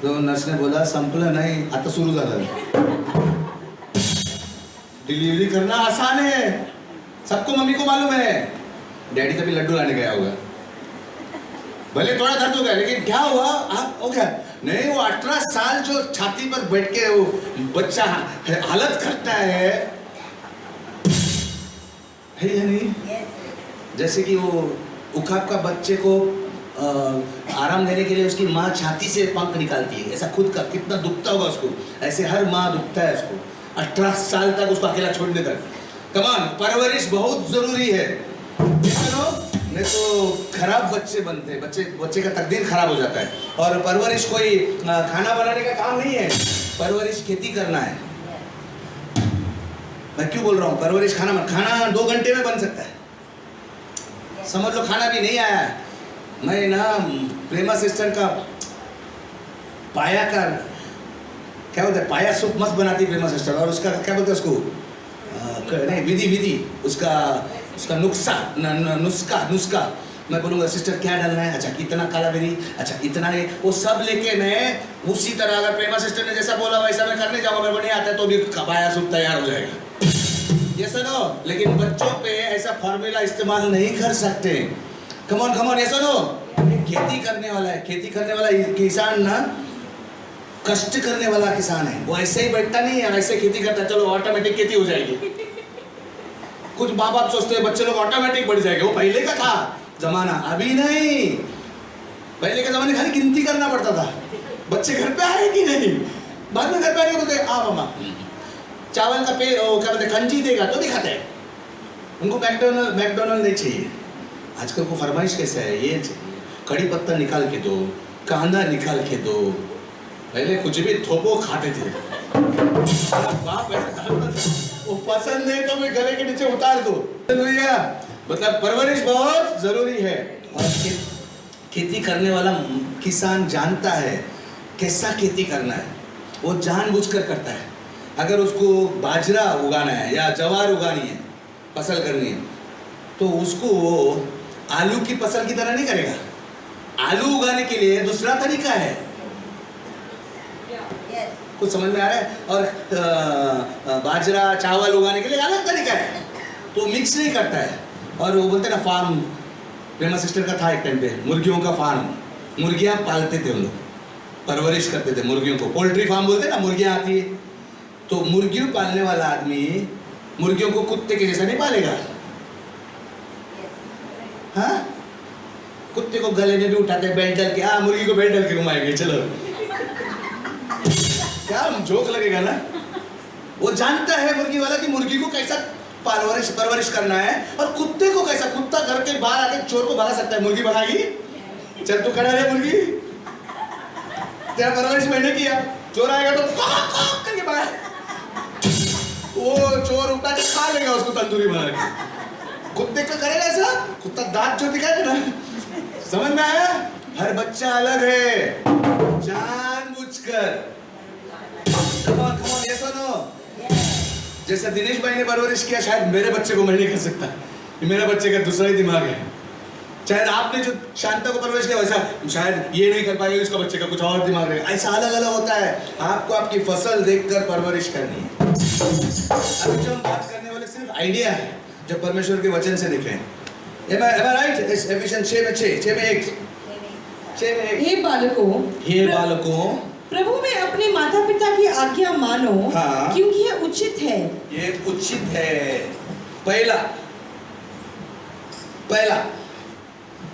तो नर्सने बोला संपलं नाही, आता सुरू झालं। डिलीवरी करना आसान है, सबको मम्मी को मालूम है। डैडी तभी लड्डू लाने गया होगा, भले थोड़ा दर्द हो गया, लेकिन क्या हुआ? हो गया नहीं। वो 18 साल जो छाती पर बैठ के वो बच्चा हालत करता है या नहीं? जैसे कि वो उखाब का बच्चे को आराम देने के लिए उसकी माँ छाती से पंख निकालती है, ऐसा खुद का कितना दुखता होगा उसको, ऐसे हर माँ दुखता है उसको 18 साल तक उसको अकेला छोड़ने तक। कमान, परवरिश बहुत जरूरी है, नहीं तो खराब बच्चे बनते हैं, बच्चे का तकदीर खराब हो जाता है। और परवरिश कोई खाना बनाने का काम नहीं है, परवरिश खेती करना है। मैं क्यों बोल रहा हूँ परवरिश? खाना 2 घंटे में बन सकता है, समझ लो। खाना भी नहीं आया, मैं ना प्रेमा सिस्टर का पाया का क्या बोलते हैं, पाया सूप मस्त बनाती प्रेमा सिस्टर। और उसका क्या बोलते हैं उसको, नहीं विधि उसका नुस्खा मैं बोलूँगा सिस्टर क्या डालना है, अच्छा कितना काला बेरी, अच्छा इतना है, वो सब लेके मैं उसी तरह, अगर प्रेमा सिस्टर ने जैसा बोला वैसा मैं करने जाऊँगा, मेरे को नहीं आता है तो भी पाया सूप तैयार हो जाएगा। ये सुनो, लेकिन बच्चों पे ऐसा फॉर्मूला इस्तेमाल नहीं कर सकते। कमॉन, ये सुनो, खेती करने वाला है, खेती करने वाला किसान ना कष्ट करने वाला किसान है। वो ऐसे ही बैठता नहीं है, ऐसे खेती करता है, चलो ऑटोमेटिक खेती हो जाएगी। कुछ माँ बाप सोचते हैं बच्चे लोग ऑटोमेटिक बढ़ जाएंगे, वो पहले का था जमाना, अभी नहीं। पहले के जमाने खाली गिनती करना पड़ता था, बच्चे घर पे आए कि नहीं, बाद में घर पे आके बोलते आ मामा चावल का क्या बोलते कंजी देगा तो भी खाते हैं। उनको मैकडोनल्ड नहीं चाहिए। आजकल को फरमाइश कैसे है, ये चाहिए, कड़ी पत्ता निकाल के दो, कांदा निकाल के दो। पहले कुछ भी थोपो खाते थे, बाप वो पसंद नहीं तो मैं गले के नीचे उतार दो। मतलब परवरिश बहुत जरूरी है। और खेती करने वाला किसान जानता है कैसा खेती करना है, वो जानबूझकर करता है। अगर उसको बाजरा उगाना है या ज्वार उगानी है, फसल करनी है, तो उसको वो आलू की फसल की तरह नहीं करेगा। आलू उगाने के लिए दूसरा तरीका है, कुछ समझ में आ रहा है? और बाजरा चावल उगाने के लिए अलग तरीका है, तो मिक्स नहीं करता है। और वो बोलते ना फार्म, प्रेमा सिस्टर का था एक टाइम पे मुर्गियों का फार्म, मुर्गियां पालते थे उन लोग, परवरिश करते थे मुर्गियों को। पोल्ट्री फार्म बोलते ना, मुर्गियां आती है, तो मुर्गियों पालने वाला आदमी मुर्गियों को कुत्ते के जैसा नहीं पालेगा। हाँ, कुत्ते को गले में भी उठाते बेल्ट डाल के, मुर्गी को बेल्ट डाल के घुमाएंगे, चलो क्या जोक लगेगा ना। वो जानता है मुर्गी वाला कि मुर्गी को कैसा परवरिश करना है, और कुत्ते को कैसा, कुत्ता घर के बाहर आके चोर को भगा सकता है, मुर्गी भगाएगी? चल तू खड़ा रहे मुर्गी, तेरा परवरिश मैंने किया, चोर आएगा तो कॉक करके बाहर, वो चोर उठा के खा लेगा उसको तंदूरी बना के। कुत्ते का करेगा ऐसा? कुत्ता दांत जो दिखाएगा ना। समझ में आया? हर बच्चा अलग है, जानबूझकर। कम ऑन ये सुनो, जैसा दिनेश भाई ने परवरिश किया, शायद मेरे बच्चे को मैं नहीं कर सकता, मेरा बच्चे का दूसरा ही दिमाग है। शायद आपने जो शांता को परवरिश किया वैसा शायद ये नहीं कर पाएगा, इसका बच्चे का कुछ और दिमाग रहेगा। ऐसा अलग अलग होता है। आपको आपकी फसल देखकर परवरिश करनी है। अभी जो हम बात करने वाले सिर्फ आइडिया है जो परमेश्वर के वचन से दिखे। Am I right? एफिशिएंस 6 में 1 हे बालकों, हे बालकों, प्रभु में अपने माता पिता की आज्ञा मानो, हाँ। क्योंकि ये उचित है। ये उचित है।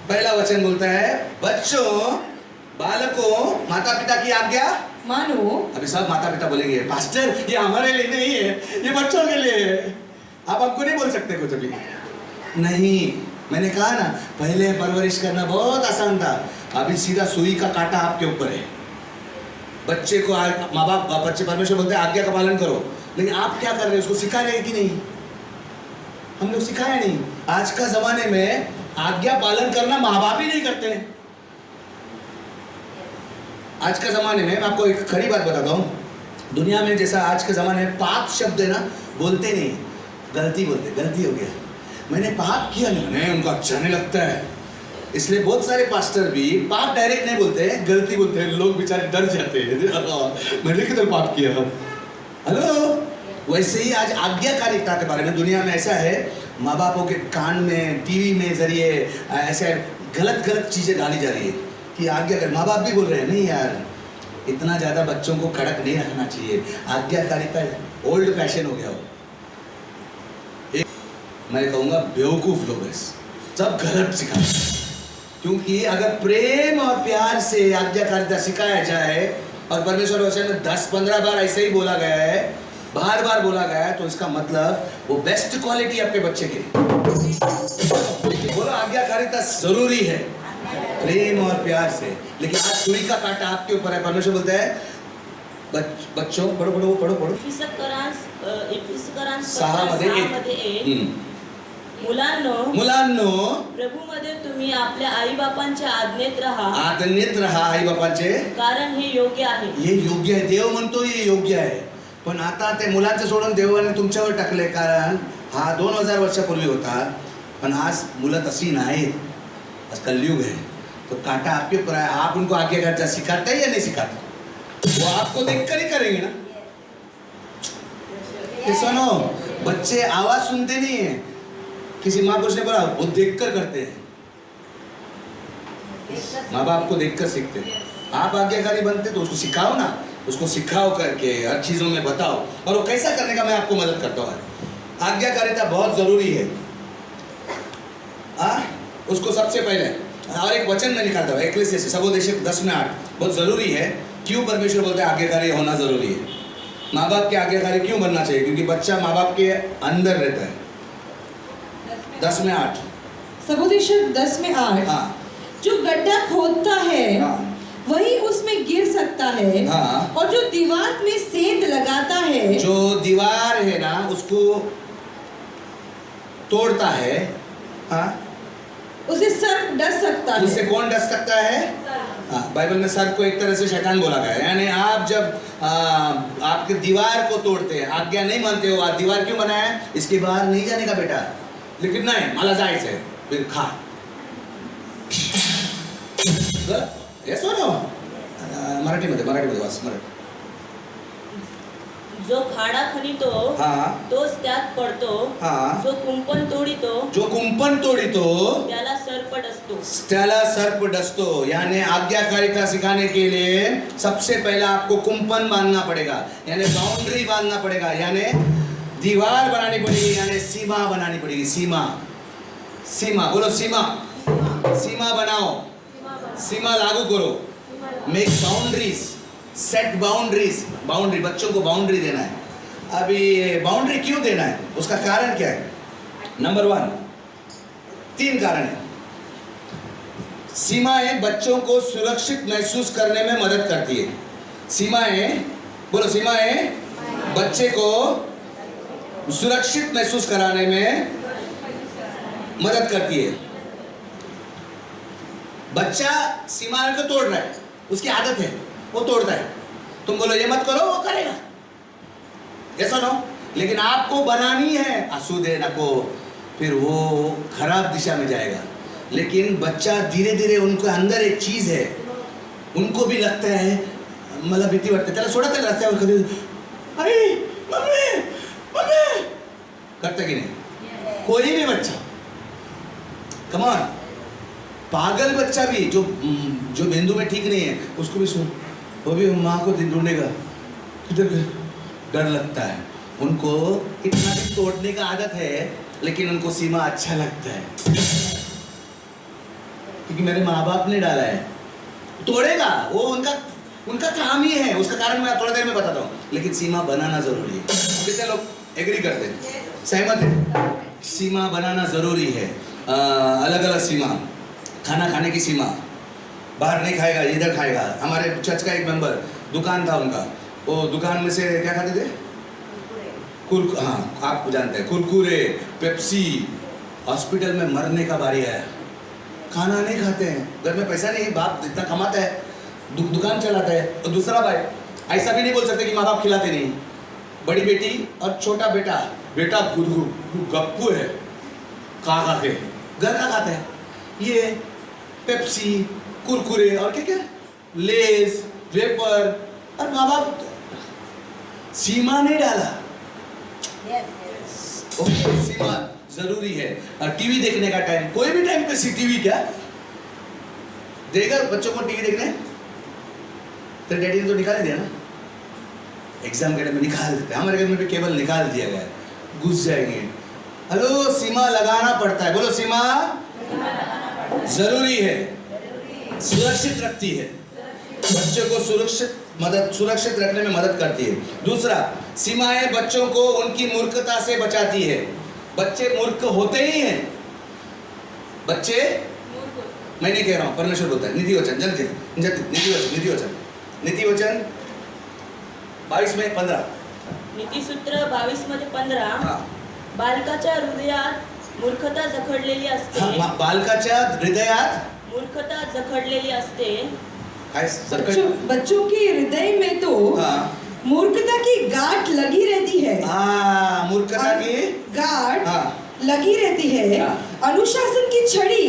पहला वचन बोलता है, बच्चों, बालकों, माता पिता की आज्ञा मानो। अभी सब माता पिता बोलेंगे, पास्टर ये हमारे लिए नहीं है, ये बच्चों के लिए है। आप हमको नहीं बोल सकते कुछ अभी। नहीं, मैंने कहा ना, पहले परवरिश करना बहुत आसान था, अभी सीधा सुई का कांटा आपके ऊपर है। बच्चे को माँ बाप, बच्चे परमेश्वर बोलते हैं आज्ञा का पालन करो, लेकिन आप क्या कर रहे हैं? उसको सिखा रहे हैं कि नहीं? हम लोग सिखाया नहीं। आज का जमाने में आज्ञा पालन करना माँ बाप ही नहीं करते हैं। आज का जमाने में मैं आपको एक खड़ी बात बताता हूँ, दुनिया में जैसा आज के जमाने में पाप शब्द है ना, बोलते नहीं, गलती बोलते, गलती हो गया, मैंने पाप किया नहीं, उनको अच्छा नहीं लगता है, इसलिए बहुत सारे पास्टर भी पाप डायरेक्ट नहीं बोलते हैं, गलती बोलते हैं। लोग बेचारे डर जाते हैं, मैंने किधर पाप किया। हेलो, वैसे ही आज आज्ञाकारिता के बारे में दुनिया में ऐसा है, माँ बापों के कान में, टीवी में जरिए ऐसे गलत चीजें डाली जा रही है कि आज्ञा कर। माँ बाप भी बोल रहे हैं नहीं यार, इतना ज्यादा बच्चों को कड़क नहीं रखना चाहिए, आज्ञाकारिता ओल्ड फैशन हो गया हो। मैं कहूँगा बेवकूफ लोग हैं, सब गलत सिखा। क्योंकि अगर प्रेम और प्यार से आज्ञाकारिता सिखाया जाए, और परमेश्वर वचन में 10-15 बार ऐसे ही बोला गया है, बार बोला गया है, तो इसका मतलब वो बेस्ट क्वालिटी आपके बच्चे के लिए। बोलो आज्ञाकारिता जरूरी है, प्रेम और प्यार से। लेकिन आज सुई का कांटा आपके ऊपर है। परमेश्वर बोलता है बच्चों, पढ़ो। इफिसकरांस 6:1 मुलांनो, प्रभूमध्ये तुम्ही आपल्या आई बापांच्या आज्ञेत राहा, आई बापाचे, कारण हे योग्य आहे. हे योग्य आहे, देव म्हणतो हे योग्य आहे. पण आता ते मुलांचं सोडून देवाने तुमच्यावर टाकले, कारण हा 2000 वर्षापूर्वी होता, पण आज मुलं तशी नाहीत, आज कलयुग है, तो कांटा आपके ऊपर है। आप उनको आज्ञाकारिता सिखाते हैं या नहीं सिखाते? वो आपको देखकर ही करेंगे ना। ये सुनो, बच्चे आवाज सुनते नहीं है, किसी माँ पुरुष ने बोला वो देखकर करते हैं, माँ बाप को देखकर सीखते हैं। आप आज्ञाकारी बनते तो उसको सिखाओ ना, उसको सिखाओ करके हर चीजों में बताओ, और वो कैसा करने का मैं आपको मदद करता हूँ। आज्ञाकारिता बहुत जरूरी है। उसको सबसे पहले, और एक वचन में निकालता हूँ, एक्लेसियास सबोदेशक 10:8 बहुत जरूरी है। क्यों परमेश्वर बोलते हैं आज्ञाकारी होना जरूरी है? माँ बाप के आज्ञाकारी क्यों बनना चाहिए? क्योंकि बच्चा माँ बाप के अंदर रहता है। 10:8 सबोदेशक 10:8, हाँ, जो गड्ढा खोदता है, हाँ, वही उसमें गिर सकता है, हाँ, और जो दीवार में सेंध लगाता है, जो दीवार है ना उसको तोड़ता है, हाँ, उसे सर्प डस सकता है। उससे कौन डस सकता है? हाँ, बाइबल में सर्प को एक तरह से शैतान बोला गया है। यानी आप जब आपके दीवार को तोड़ते हैं, आज्ञा नहीं मानते हो, आप दीवार क्यों बनाया है? इसके बाहर नहीं जाने का बेटा, लेकिन नहीं मला जायचंय, फिर खा। हे सोनो, मराठीमध्ये वाच, मराठी। जो खाडा खणितो हाँ, तोच त्यात पडतो, हाँ, जो कुंपण तोडितो जो कुंपण तोड़ितो त्याला सरपट असतो. त्याला सर्प डसतो। यानी आज्ञाकारिता सिखाने के लिए सबसे पहला आपको कुंपण बांधना पड़ेगा, यानी बाउंड्री बांधना पड़ेगा, यानी दीवार बनानी पड़ेगी, यानी सीमा बनानी पड़ेगी। सीमा बोलो, सीमा बनाओ, सीमा लागू करो, make boundaries, set boundaries, boundary, बच्चों को बाउंड्री देना है। अभी बाउंड्री क्यों देना है, उसका कारण क्या है? नंबर 1, 3 कारण है। सीमाएं बच्चों को सुरक्षित महसूस करने में मदद करती है। सीमाएं, बोलो, सीमाएं बच्चे को सुरक्षित महसूस कराने में मदद करती है। बच्चा सीमाएं को तोड़ रहा है, उसकी आदत है, वो तोड़ता है। तुम बोलो ये मत करो, वो करेगा, ऐसा ना। लेकिन आपको बनानी है, आसूदे नको, फिर वो खराब दिशा में जाएगा। लेकिन बच्चा धीरे धीरे, उनको अंदर एक चीज है, उनको भी लगता है, मतलब भीती वाटते, त्याला सोडा त्याला रस्त्यावर कधी, अरे मम्मी मम्मी करता कि नहीं? कोई भी बच्चा, कम ऑन, पागल बच्चा भी जो बिंदु में ठीक नहीं है, उसको भी सुन, वो भी माँ को ढूंढेगा, किधर डर लगता है। उनको इतना भी तोड़ने का आदत है, लेकिन उनको सीमा अच्छा लगता है, क्योंकि मेरे माँ बाप ने डाला है। तोड़ेगा वो, उनका काम ही है, उसका कारण मैं थोड़ी देर में बताता हूँ। लेकिन सीमा बनाना जरूरी है। कितने लोग एग्री करते हैं, सहमत है? सीमा बनाना जरूरी है। अलग अलग सीमा, खाना खाने की सीमा, बाहर नहीं खाएगा, इधर खाएगा। हमारे चर्च का एक मेंबर, दुकान था उनका, वो दुकान में से क्या खाते थे? हाँ, आप जानते हैं, कुरकुरे, पेप्सी। हॉस्पिटल में मरने का बारी आया, खाना नहीं खाते हैं, घर में पैसा नहीं है, बाप इतना कमाता है, दुकान चलाता है। और दूसरा भाई, ऐसा भी नहीं बोल सकते कि माँ बाप खिलाते नहीं। बड़ी बेटी और छोटा बेटा, बेटा गप्पू है, खा के घर का खाता है, ये पेप्सी, कुरकुरे और क्या क्या, लेज, वेपर। और माँ बाप सीमा नहीं डाला। ओके, सीमा जरूरी है। और टीवी देखने का टाइम, कोई भी टाइम पे टीवी क्या देगा बच्चों को? टीवी देखने तो डैडी ने तो निकाल दिया ना, एग्जाम के टाइम में निकाल देते। हमारे घर में भी केबल निकाल दिया गया है, घुस जाएंगे। हेलो, सीमा लगाना पड़ता है, बोलो सीमा जरूरी है, सुरक्षित रखती है, बच्चों को सुरक्षित रखने में मदद करती है। दूसरा, सीमाएं बच्चों को उनकी मूर्खता से बचाती है। बच्चे मूर्ख होते ही हैं, बच्चे, मैं नहीं कह रहा हूं, परमेश्वर बोलता है। नीति वचन, नीति वचन 22:15, नीतिसूत्र 22:15, बालकाच्या हृदयात मूर्खता जखडलेली असते। हाँ, बालकाच्या हृदयात मूर्खता जखडलेली असते। बच्चों के हृदय में तो मूर्खता की गांठ लगी रहती है। मूर्खता की गांठ लगी रहती है। अनुशासन की छड़ी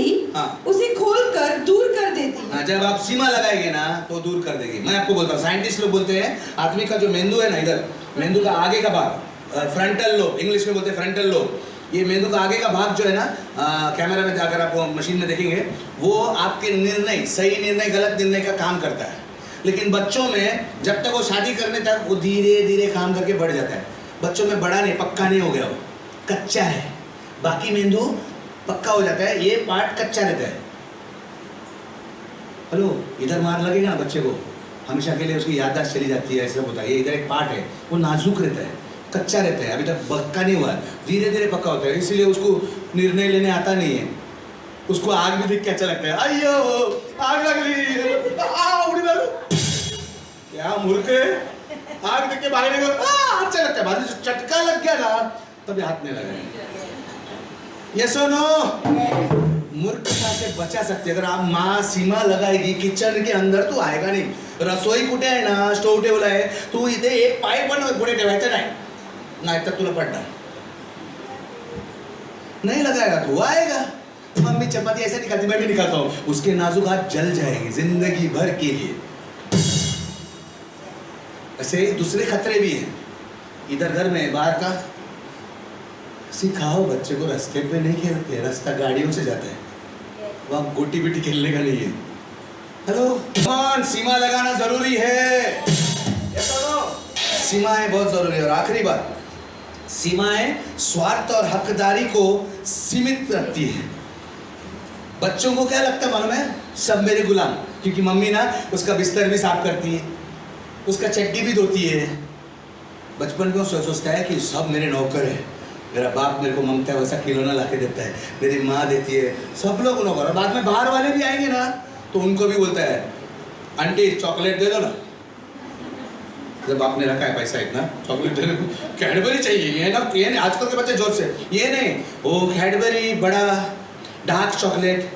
उसे खोलकर दूर कर देती है। जब आप सीमा लगाएंगे ना, तो दूर कर देगी। मैं आपको बोलता हूँ, साइंटिस्ट लोग बोलते हैं, आदमी का जो मेंदू है ना, इधर मेंदू का आगे का भाग, फ्रंटल लोब, इंग्लिश में बोलते हैं फ्रंटल लोब। ये मेंदू का आगे का भाग जो है ना, कैमरा में जाकर आप मशीन में देखेंगे, वो आपके निर्णय, सही निर्णय, गलत निर्णय का काम करता है। लेकिन बच्चों में जब तक वो शादी करने तक वो धीरे धीरे काम करके बढ़ जाता है। बच्चों में बड़ा नहीं, पक्का नहीं हो गया, वो कच्चा है। बाकी मेंदू पक्का हो जाता है, ये पार्ट कच्चा रहता है। हेलो, इधर मार लगेगा ना बच्चे को, हमेशा के लिए उसकी याददाश्त चली जाती है, ऐसा होता है। ये इधर एक पार्ट है, वो नाजुक रहता है, कच्चा रहता है, अभी तक पक्का नहीं हुआ है, धीरे धीरे पक्का होता है। इसीलिए उसको निर्णय लेने आता नहीं है। उसको आग भी देख के अच्छा लगता है, अयो आग लगली, उड़ी मारो, क्या मूर्ख है, आग देख के भागने को अच्छा लगता है। बाद में चटका लग गया ना, तभी हाथ नहीं लगा। ये सुनो, मूर्खता से बचा सकते। अगर आप माँ सीमा लगाएगी किचन के अंदर, तो आएगा नहीं। रसोई कुठे आहे ना, स्टोव टेबल आहे, तू इथे एक पाय पण पुढे ठेवायचं नाही तर तुला पडणार नहीं लगाएगा तो वो आएगा। मम्मी चपाती ऐसे निकालती, मैं भी निकालता हूँ, उसके नाजुक हाथ जल जाएंगे जिंदगी भर के लिए। ऐसे दूसरे खतरे भी हैं, इधर घर में, बाहर का। सिखाओ बच्चे को, रास्ते पे नहीं खेलते, रास्ता गाड़ियों से जाता है, वहाँ गोटी बिटी खेलने का नहीं है। हेलो, सीमा लगाना जरूरी है, सीमाएं बहुत जरूरी है। और आखिरी बात, सीमाएं स्वार्थ और हकदारी को सीमित रखती है। बच्चों को क्या लगता है मालूम है? सब मेरे गुलाम, क्योंकि मम्मी ना उसका बिस्तर भी साफ करती है, उसका चड्डी भी धोती है। बचपन में वो सोचता है कि सब मेरे नौकर है, मेरा बाप मेरे को ममता है वैसा खिलौना ला के देता है, मेरी माँ देती है, सब लोग नौकर। और बाद में बाहर वाले भी आएंगे ना तो उनको भी बोलता है आंटी चॉकलेट दे दो ना, जब आपने रखा है पैसा इतना चॉकलेट देने को, कैडबरी चाहिए ये ना, ये नहीं आजकल के बच्चे जोर से ये नहीं, वो कैडबरी बड़ा डार्क चॉकलेट।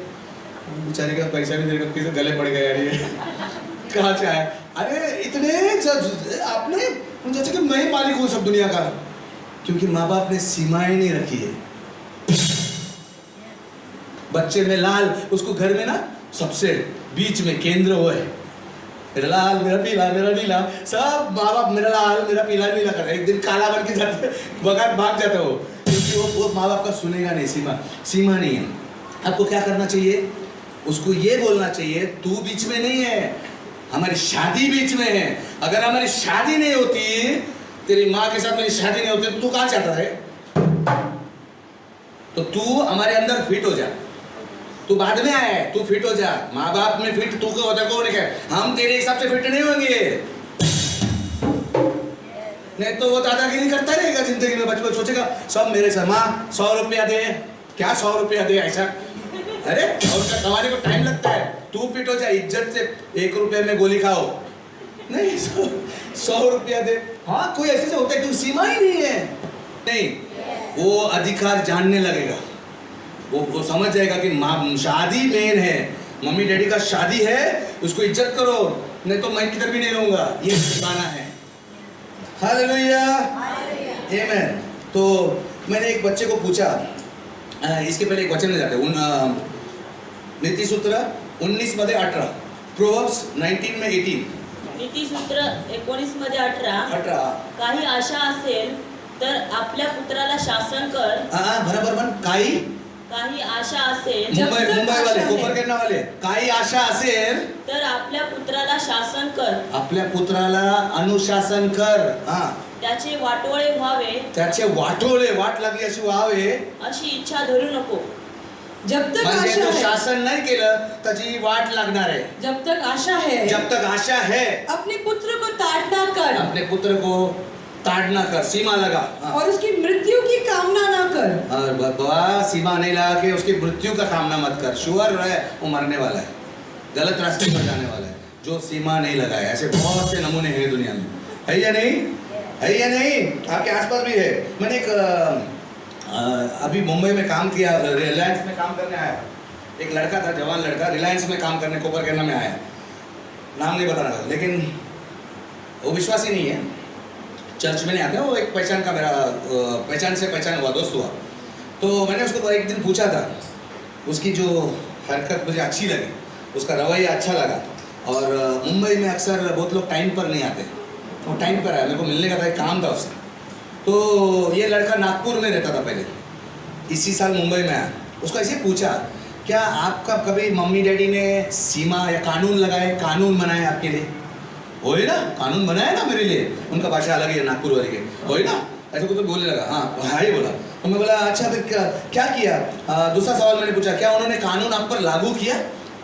बेचारे का पैसा भी देकर किसी गले पड़ गया यार, ये कहाँ से आया? अरे इतने आपने जैसे कि मैं मालिक हूँ सब दुनिया का, क्योंकि माँ बाप ने सीमाएं नहीं रखी है। बच्चे में लाल, उसको घर में ना सबसे बीच में केंद्र वो है, मेरा लाल मेरा पीला मेरा नीला, सब माँ बाप मेरा लाल मेरा पीला नीला कर रहे। एक दिन काला बन के जाते बगैर भाग जाता है वो, क्योंकि वो माँ बाप का सुनेगा नहीं, सीमा नहीं है। आपको क्या करना चाहिए? उसको ये बोलना चाहिए तू बीच में नहीं है, हमारी शादी बीच में है। अगर हमारी शादी नहीं होती, तेरी माँ के साथ मेरी शादी नहीं होती, तो तू कहाँ चाहता है? तो तू हमारे अंदर फिट हो जा, तू बाद में आया है, तू फिट हो जा। माँ बाप में फिट तू को होता कौन है? हम तेरे हिसाब से फिट नहीं होंगे, नहीं तो वो दादागिरी करता रहेगा जिंदगी में। बचपन सोचेगा सब मेरे से, माँ 100 रुपया दे, क्या 100 रुपया दे ऐसा? अरे और का कमाने को टाइम लगता है, तू फिट हो जा, इज्जत से 1 रुपये में गोली खाओ, नहीं 100 रुपया दे। हाँ कोई ऐसे से होता है, क्योंकि सीमा ही नहीं है। नहीं, वो अधिकार जानने लगेगा, वो समझ जाएगा कि माँ शादी मेन है, मम्मी डैडी का शादी है, उसको इज्जत करो, नहीं तो मैं किधर भी नहीं रहूंगा, ये सिखाना है। हालेलुया, आमेन। तो मैंने एक बच्चे को पूछा, इसके पहले एक वचन में जाते नीतिसूत्र 19 मध्ये 18, प्रोवर्ब्स 19 में 18, नीतिसूत्र 19 मध्ये 18, काही आशा असेल तर आपल्या पुत्राला शासन कर। बरोबर म्हण, काही आशा असेल, मुंबई वाले, कोपरखेरणा वाले, काही आशा असेल तर आपल्या पुत्राला शासन कर, आपल्या पुत्राला अनुशासन कर, त्याचे वाटोळे व्हावे, त्याचे वाटोळे वाट लागली अशी व्हावे अशी इच्छा धरू नको। जब तक म्हणजे आशा तो है, शासन नाही केलं त्याची वाट लागणार आहे। जब तक आशा है, जब तक आशा है, अपने पुत्र को ताड़ना कर, अपने पुत्र को ताड़ना कर, सीमा लगा, और उसकी मृत्यु की कामना ना कर। और बाबा सीमा नहीं लगा के उसकी मृत्यु का कामना मत कर। श्योर है वो मरने वाला है, गलत रास्ते पर जाने वाला है, जो सीमा नहीं लगाए। ऐसे बहुत से नमूने हैं दुनिया में, है या नहीं? है या नहीं? आपके आसपास भी है। मैंने एक अभी मुंबई में काम किया, रिलायंस में काम करने आया, एक लड़का था, जवान लड़का, रिलायंस में काम करने कोपरखेरणा में आया, नाम नहीं बताना था, लेकिन वो विश्वासी नहीं है, चर्च में नहीं आते, वो एक पहचान का मेरा पहचान से पहचान हुआ, दोस्त हुआ। तो मैंने उसको एक दिन पूछा था, उसकी जो हरकत मुझे अच्छी लगी, उसका रवैया अच्छा लगा। और मुंबई में अक्सर बहुत लोग टाइम पर नहीं आते, वो टाइम पर आया, मेरे को मिलने का था, एक काम था उससे। तो ये लड़का नागपुर में रहता था पहले, इसी साल मुंबई में आया। उसको ऐसे पूछा, क्या आपका कभी मम्मी डैडी ने सीमा या कानून लगाए, कानून बनाए आपके लिए? होए ना, कानून बनाया ना मेरे लिए। उनका भाषा अलग है नागपुर वाले के, होए ना, ऐसे कुछ तो बोलने लगा। हाँ ही बोला। तो मैं बोला अच्छा फिर क्या किया? दूसरा सवाल मैंने पूछा, क्या उन्होंने कानून आप पर लागू किया,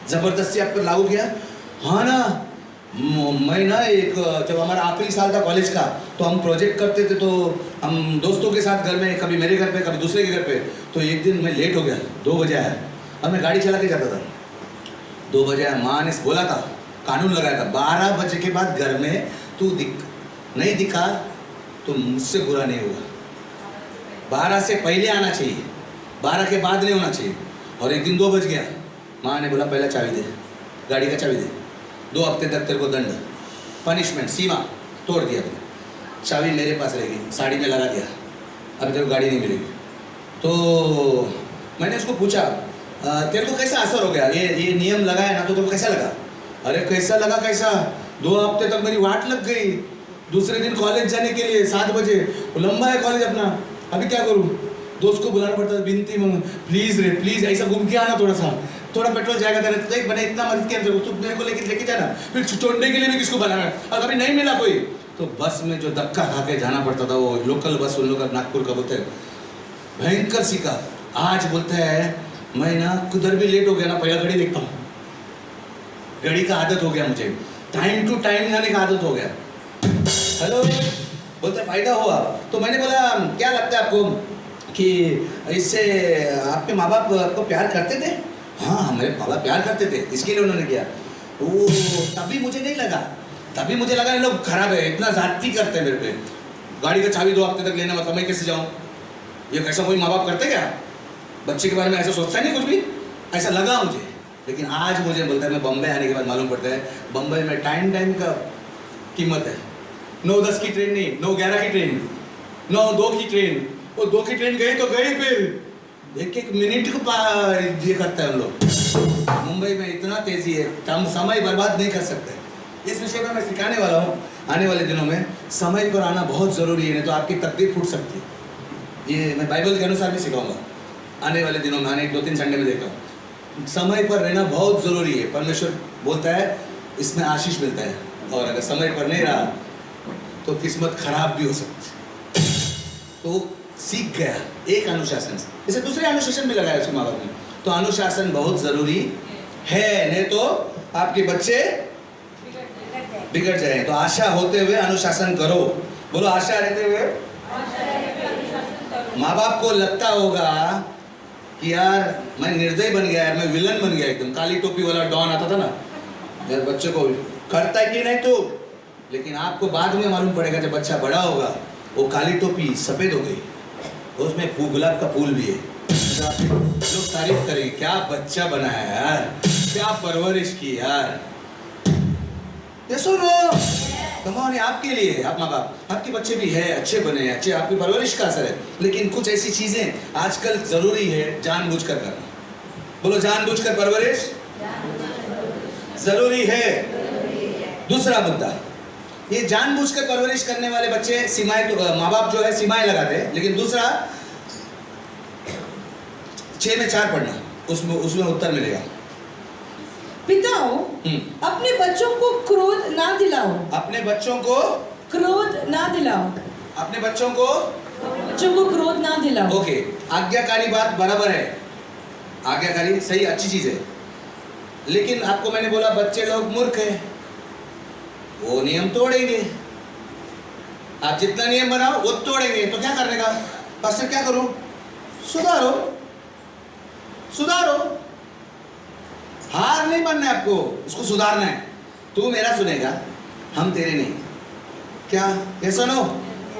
जबरदस्ती आप पर लागू किया? हाँ ना, मैं ना एक जब हमारा आखिरी साल था कॉलेज का, तो हम प्रोजेक्ट करते थे, तो हम दोस्तों के साथ घर में, कभी मेरे घर पे कभी दूसरे के घर पे। तो एक दिन मैं लेट हो गया, 2 बजे आया, अब मैं गाड़ी चला के जाता था, 2 बजे आया। माँ ने बोला था, कानून लगाया था, 12 बजे के बाद घर में तू नहीं दिखा तो मुझसे बुरा नहीं होगा, 12 से पहले आना चाहिए, 12 के बाद नहीं होना चाहिए। और एक दिन 2 बज गया, माँ ने बोला पहला चाबी दे, गाड़ी का चाबी दे, 2 हफ्ते तक तेरे को दंड, पनिशमेंट, सीमा तोड़ दिया तुमने, चाबी मेरे पास रहेगी, साड़ी में लगा दिया, अब तेरे को गाड़ी नहीं मिलेगी। तो मैंने उसको पूछा, तेरे को कैसा असर हो गया, ये नियम लगाया ना, तो तेरे को कैसा लगा? अरे कैसा लगा, कैसा, 2 हफ्ते तक मेरी वाट लग गई, दूसरे दिन कॉलेज जाने के लिए 7 बजे, लंबा है कॉलेज अपना, अभी क्या करूँ? दोस्त को बुलाना पड़ता है, बिनती मंग, प्लीज़ रे प्लीज़, ऐसा घूम के आना, थोड़ा पेट्रोल जाएगा तेरा, तो एक मैंने इतना मदद किया तेरे को, तू मेरे को लेके जाना, फिर छोड़ने के लिए भी किसको बनाना, और कभी नहीं मिला कोई, तो बस में जो धक्का खा के जाना पड़ता था, वो लोकल बस उन लोग का नागपुर का बोलते हैं, भयंकर सीखा। आज बोलते हैं मैं ना किधर भी लेट हो गया ना, पहला घड़ी देखता हूँ, घड़ी का आदत हो गया मुझे, टाइम टू टाइम जाने का आदत हो गया। हेलो, बोलते फायदा हुआ। तो मैंने बोला क्या लगता है आपको कि इससे आपके माँ बाप आपको प्यार करते थे? हाँ, मेरे माँ बाप प्यार करते थे, इसके लिए उन्होंने किया। वो तभी मुझे नहीं लगा, तभी मुझे लगा ये लोग खराब है, इतना जाती करते हैं मेरे पे। गाड़ी का चाबी 2 हफ्ते तक लेने में मैं कैसे जाऊँ? ये कैसा कोई माँ बाप करते क्या? बच्चे के बारे में ऐसा सोचता नहीं कुछ भी, ऐसा लगा मुझे। लेकिन आज मुझे बोलता है, मैं बम्बई आने के बाद मालूम पड़ता है बम्बई में टाइम का कीमत है। 9-10 की ट्रेन नहीं, 9-11 की ट्रेन, 9-2 की ट्रेन। वो 2 की ट्रेन गई तो गई, फिर 1-1 मिनट को ये करता है हम लोग। मुंबई में इतना तेजी है, हम समय बर्बाद नहीं कर सकते। इस विषय में मैं सिखाने वाला हूँ आने वाले दिनों में। समय पर आना बहुत ज़रूरी है, नहीं तो आपकी तकदीर फूट सकती है। ये मैं बाइबल के अनुसार भी सिखाऊंगा आने वाले दिनों में, आने 2-3 संडे में देखा हूँ। समय पर रहना बहुत ज़रूरी है। परमेश्वर बोलता है इसमें आशीष मिलता है, और अगर समय पर नहीं रहा तो किस्मत खराब भी हो सकती है। तो सीख गया एक अनुशासन से, इसे दूसरे अनुशासन भी लगाया उसके माँ बाप ने। तो अनुशासन बहुत ज़रूरी है, नहीं तो आपके बच्चे बिगड़ जाए। तो आशा होते हुए अनुशासन करो। बोलो, आशा रहते हुए। माँ बाप को लगता होगा कि यार मैं निर्दयी बन गया, यार मैं विलन बन गया, एकदम काली टोपी वाला डॉन आता था ना, यार बच्चे को करता है कि नहीं तो। लेकिन आपको बाद में मालूम पड़ेगा जब बच्चा बड़ा होगा, वो काली टोपी सफ़ेद हो गई, उसमें गुलाब का फूल भी है। लोग तारीफ करेंगे, क्या बच्चा बनाया यार, क्या परवरिश की यार। ये सुनो, कमाने आपके लिए, आप माँ बाप, आपके बच्चे भी है अच्छे बने, अच्छे, आपकी परवरिश का असर है। लेकिन कुछ ऐसी चीजें आजकल जरूरी है जानबूझकर करना। बोलो, जानबूझकर परवरिश जरूरी है। दूसरा मुद्दा, ये जानबूझकर परवरिश करने वाले बच्चे सीमाएं, माँ बाप जो है सीमाएं लगाते हैं। लेकिन दूसरा 6 में 4 पढ़ना, उसमें उत्तर मिलेगा। पिताओं, अपने बच्चों को क्रोध ना दिलाओ। अपने बच्चों को क्रोध ना दिलाओ। अपने बच्चों को क्रोध ना दिलाओ। ओके, आज्ञाकारी बात बराबर है, आज्ञाकारी सही, अच्छी चीज है। लेकिन आपको मैंने बोला बच्चे लोग मूर्ख है, वो नियम तोड़ेंगे। आप जितना नियम बनाओ वो तोड़ेंगे, तो क्या करने का? पास्टर क्या करूं? सुधारो, सुधारो। हार नहीं बनना है आपको, उसको सुधारना है। तू मेरा सुनेगा, हम तेरे नहीं। क्या ये सुनो?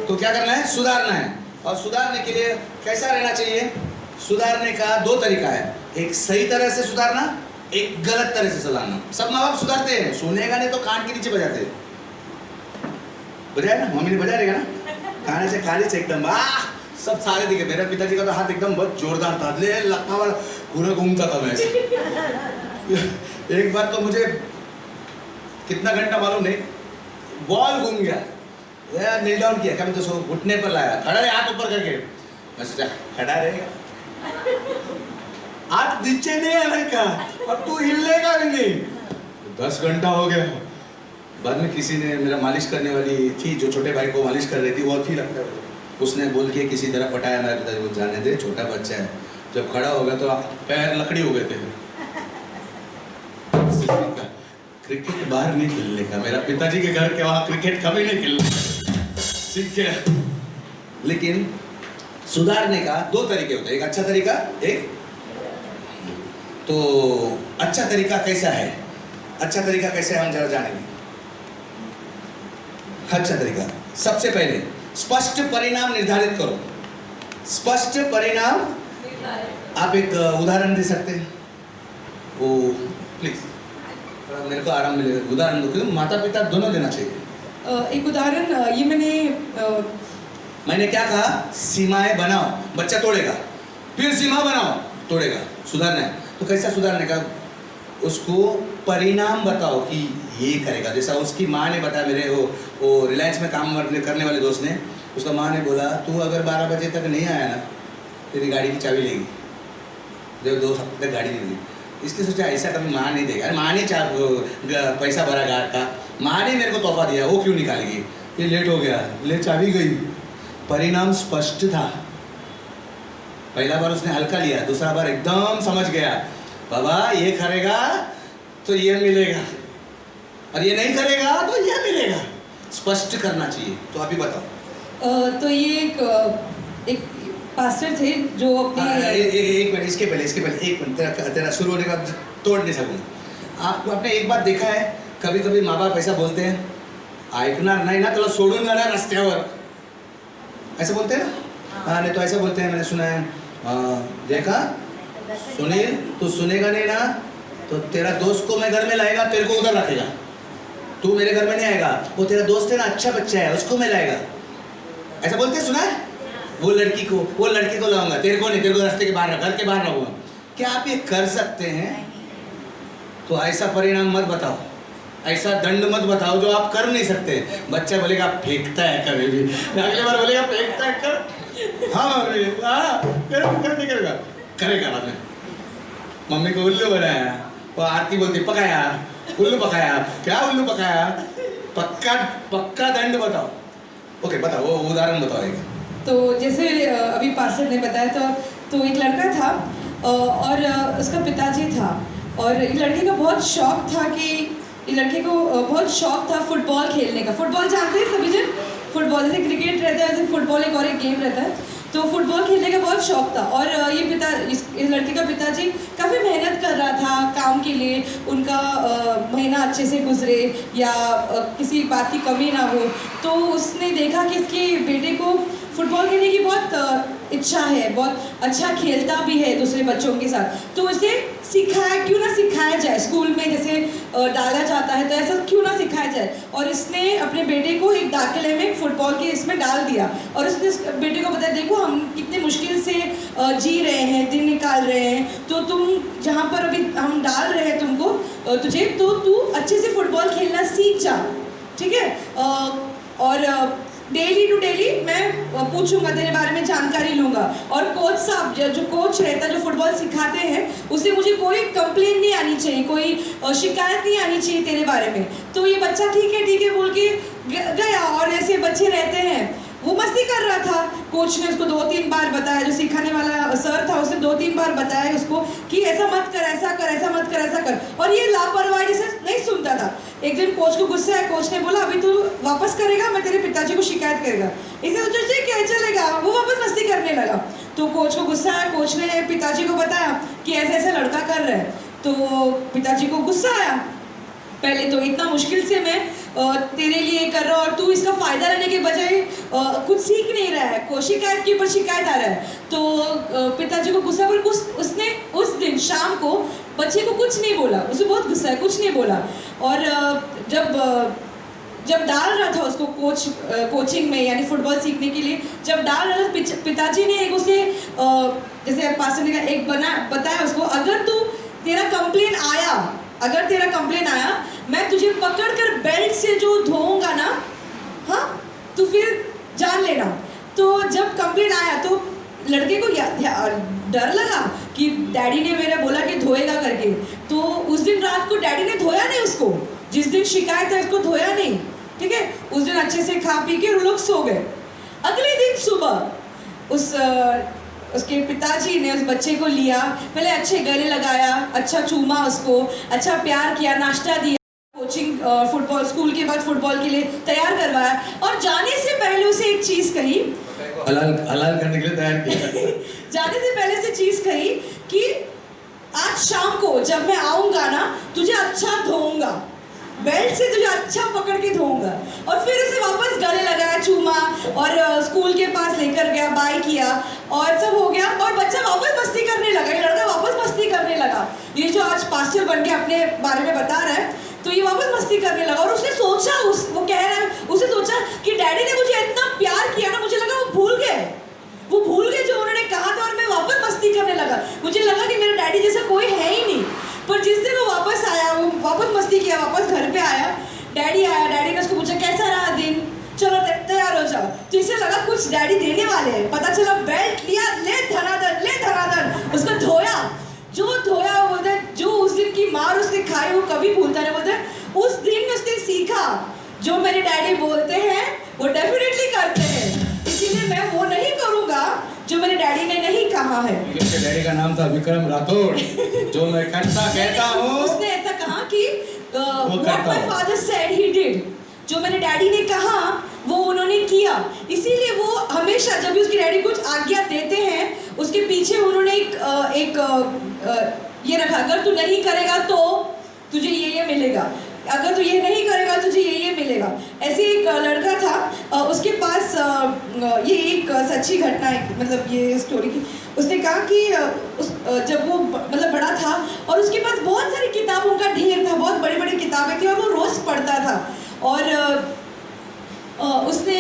तो क्या करना है? सुधारना है। और सुधारने के लिए कैसा रहना चाहिए? सुधारने का 2 तरीका है, एक सही तरह से सुधारना, एक गलत तरह से सुधारना। सब माँ बाप सुधारते हैं, सुनेगा नहीं तो कान के नीचे बजाते हैं। बजाए ना, मम्मी ने बजा रहेगा ना, खाने से खाली से एकदम सब सारे दिखे। मेरे पिताजी का तो हाथ एकदम बहुत जोरदार था, ले लखा वाला पूरा घूमता था मैं एक बार तो मुझे कितना घंटा मालूम नहीं, बॉल घूम गया, नील डाउन किया, कभी तो सो घुटने पर लाया, खड़ा रहे हाथ ऊपर करके। मैं सोचा खड़ा रहेगा, हाथ नीचे नहीं आने का, अब तू हिलेगा भी नहीं। 10 घंटा हो गया। बाद में किसी ने, मेरा मालिश करने वाली थी जो छोटे भाई को मालिश कर रही थी, वो थी लगता है, उसने बोल के किसी तरह पटाया मेरे पिताजी को, जाने दे छोटा बच्चा है। जब खड़ा हो गया तो पैर लकड़ी हो गए थे। क्रिकेट बाहर नहीं खेलने का, मेरा पिताजी के घर के वहाँ क्रिकेट कभी नहीं खेलने, ठीक है। लेकिन सुधारने का 2 तरीके होते हैं, एक अच्छा तरीका, एक तो अच्छा तरीका कैसा है? अच्छा तरीका कैसे है हम जरा जानेंगे। अच्छा तरीका, सबसे पहले स्पष्ट परिणाम निर्धारित करो। स्पष्ट परिणाम, आप एक उदाहरण दे सकते हैं? वो प्लीज मेरे को आराम मिलेगा, उदाहरण दो, क्योंकि माता पिता दोनों देना चाहिए। एक उदाहरण, ये मैंने क्या कहा? सीमाएं बनाओ, बच्चा तोड़ेगा, फिर सीमा बनाओ, तोड़ेगा, सुधारना है। तो कैसा सुधारने का? उसको परिणाम बताओ कि ये करेगा। जैसा उसकी माँ ने बताया, मेरे वो रिलायंस में काम करने वाले दोस्त ने, उसका माँ ने बोला तू अगर 12 बजे तक नहीं आया ना, तेरी गाड़ी की चाबी लेगी। जब 2 हफ्ते तक गाड़ी नहीं दी, इसलिए सोचा ऐसा कभी माँ नहीं देगा। माँ ने पैसा भरा गाड़ का, माँ ने मेरे को तोहफा दिया, वो क्यों निकालेगी? ये लेट हो गया, ले चाबी गई। परिणाम स्पष्ट था। पहला बार उसने हल्का लिया, दूसरा बार एकदम समझ गया, बाबा ये करेगा तो ये मिलेगा, और ये नहीं करेगा तो ये मिलेगा। स्पष्ट करना चाहिए। तो अभी बताओ। तो ये एक पास्टर थे जो अपने एक मिनट, इसके पहले एक मिनट, तेरा शुरू होने का तोड़ नहीं सकूंगा। आपने एक बात देखा है, कभी कभी माँ बाप ऐसा बोलते हैं, ऐकणार नाही ना तुला सोडून जाणार रस्त्यावर, ऐसा बोलते हैं ना। हाँ, नहीं तो ऐसा बोलते हैं, मैंने सुना है, देखा सुनील, तू सुनेगा नहीं ना तो तेरा दोस्त को मैं घर में लाएगा, तेरे को उधर रखेगा, तू मेरे घर में नहीं आएगा, वो तेरा दोस्त है ना, अच्छा बच्चा है, उसको मैं लाएगा, ऐसा बोलते हैं, सुना है। वो लड़के को लाऊंगा, तेरे को नहीं, तेरे को रास्ते के बाहर, घर के बाहर रखूंगा। क्या आप ये कर सकते हैं? तो ऐसा परिणाम मत बताओ, ऐसा दंड मत बताओ जो आप कर नहीं सकते। बच्चा बोलेगा फेंकता है, कभी भी अगली बार बोलेगा फेंकता है, कर, हाँ करेगा बाद में। मम्मी को उल्लू बनाया, वो आरती बोलती पकाया, उल्लू पकाया, क्या उल्लू पकाया, पक्का दंड बताओ। ओके बताओ, वो उदाहरण बताओ एक। तो जैसे अभी पास्टर ने बताया तो एक लड़का था और उसका पिताजी था, और एक लड़के का बहुत शौक था कि लड़के को बहुत शौक था फुटबॉल खेलने का। फुटबॉल जानते हैं सभी जन, फुटबॉल जैसे क्रिकेट रहता है, जैसे फुटबॉल एक और एक गेम रहता है, तो फुटबॉल खेलने का बहुत शौक था। और इस लड़के का पिताजी काफ़ी मेहनत कर रहा था काम के लिए, उनका महीना अच्छे से गुजरे या किसी बात की कमी ना हो। तो उसने देखा कि इसके बेटे को फुटबॉल खेलने की बहुत इच्छा है, बहुत अच्छा खेलता भी है दूसरे बच्चों के साथ, तो उसे क्यों ना सिखाया जाए, स्कूल में जैसे डाला जाता है तो ऐसा क्यों ना सिखाया जाए। और इसने अपने बेटे को एक दाखिले में फुटबॉल के इसमें डाल दिया, और उसने बेटे को बताया, देखो हम कितने मुश्किल से जी रहे हैं, दिन निकाल रहे हैं, तो तुम जहाँ पर अभी हम डाल रहे हैं तुमको तुझे, तो तू अच्छे से फुटबॉल खेलना सीख जा, ठीक है। और डेली टू डेली मैं पूछूंगा, तेरे बारे में जानकारी लूँगा, और कोच साहब जो कोच रहता है, जो फुटबॉल सिखाते हैं, उससे मुझे कोई कंप्लेन नहीं आनी चाहिए, कोई शिकायत नहीं आनी चाहिए तेरे बारे में। तो ये बच्चा ठीक है बोल के गया, और ऐसे बच्चे रहते हैं। वो मस्ती कर रहा था, कोच ने उसको 2-3 बार बताया, जो सिखाने वाला सर था उसने 2-3 बार बताया उसको कि ऐसा मत कर, ऐसा कर, ऐसा मत कर, ऐसा कर, और ये लापरवाही से नहीं सुनता था। एक दिन कोच को गुस्सा है, कोच ने बोला अभी तू वापस करेगा, मैं तेरे पिताजी को शिकायत करेगा। इसे सोचा ठीक है चलेगा, वो वापस मस्ती करने लगा। तो कोच को गुस्सा है, कोच ने पिताजी को बताया कि ऐसे ऐसे लड़का कर रहा है। तो पिताजी को गुस्सा आया, पहले तो इतना मुश्किल से मैं तेरे लिए कर रहा हूँ और तू इसका फ़ायदा लेने के बजाय कुछ सीख नहीं रहा है, को शिकायत के ऊपर शिकायत आ रहा है। तो पिताजी को गुस्सा, पर उसने उस दिन शाम को बच्चे को कुछ नहीं बोला, उसे बहुत गुस्सा है, कुछ नहीं बोला। और जब डाल रहा था उसको कोचिंग में, यानी फुटबॉल सीखने के लिए जब डाल रहा था, पिताजी ने एक उसे जैसे पास्टर ने कहा, एक बताया उसको, अगर तेरा कंप्लेन आया, मैं तुझे पकड़कर बेल्ट से जो धोऊंगा ना, हाँ, तो फिर जान लेना। तो जब कंप्लेन आया तो लड़के को डर लगा कि डैडी ने मेरा बोला कि धोएगा करके, तो उस दिन रात को डैडी ने धोया नहीं उसको, जिस दिन शिकायत है उसको धोया नहीं, ठीक है। उस दिन अच्छे से खा पी के वो लोग सो गए। अगले दिन सुबह उसके पिताजी ने उस बच्चे को लिया, पहले अच्छे गले लगाया, अच्छा चूमा उसको, अच्छा प्यार किया, नाश्ता दिया, कोचिंग फुटबॉल स्कूल के बाद फुटबॉल के लिए तैयार करवाया, और जाने से पहले उसे एक चीज़ कही, हलाल करने के लिए तैयार किया। जाने से पहले से चीज़ कही कि आज शाम को जब मैं आऊँगा ना, तुझे अच्छा धोऊंगा, बेल्ट से तुझे अच्छा पकड़ के धोऊंगा। और फिर उसे वापस गले लगाया, चूमा, और स्कूल के पास लेकर गया, बाय किया, और सब हो गया, और बच्चा वापस मस्ती करने लगा, ये लड़का वापस मस्ती करने लगा। ये जो आज पास्टर बन के अपने बारे में बता रहा है, तो ये वापस मस्ती करने लगा। और उसने सोचा, वो कह रहा है, उसे सोचा कि डैडी ने मुझे इतना प्यार किया ना, मुझे लगा वो भूल गए जो उन्होंने कहा था, और मैं वापस मस्ती करने लगा। मुझे लगा कि मेरे डैडी जैसा कोई है ही नहीं। पर जिस दिन वो वापस आया, वो वापस मस्ती किया, वापस घर पे आया, डैडी ने उसको पूछा कैसा रहा दिन, चलो तैयार हो जाओ। तो इसे लगा कुछ डैडी देने वाले हैं, पता चला बेल्ट लिया, ले धनाधन उसको धोया, बोलते जो उस दिन की मार उसने खाई वो कभी भूलता नहीं। बोलते उस दिन उसने सीखा, जो मेरे डैडी बोलते हैं वो डेफिनेटली करते हैं, इसीलिए मैं वो नहीं करूँगा जो मेरे डैडी ने नहीं कहा है। उसके डैडी का नाम था विक्रम राठौड़, जो मैं कहता हूँ। उसने ऐसा कहा कि what my father said he did, जो मेरे डैडी ने कहा वो उन्होंने किया। इसीलिए वो हमेशा जब भी उसके डैडी कुछ आज्ञा देते हैं उसके पीछे उन्होंने ये रखा, अगर तू नहीं करेगा तो तुझे ये मिलेगा, अगर तू ये नहीं करेगा तुझे ये मिलेगा। ऐसे एक लड़का था, उसके पास ये एक सच्ची घटना है, मतलब ये स्टोरी की। उसने कहा कि जब वो मतलब बड़ा था और उसके पास बहुत सारी किताबों का ढेर था, बहुत बड़ी बड़ी किताबें थी और वो रोज़ पढ़ता था। और उसने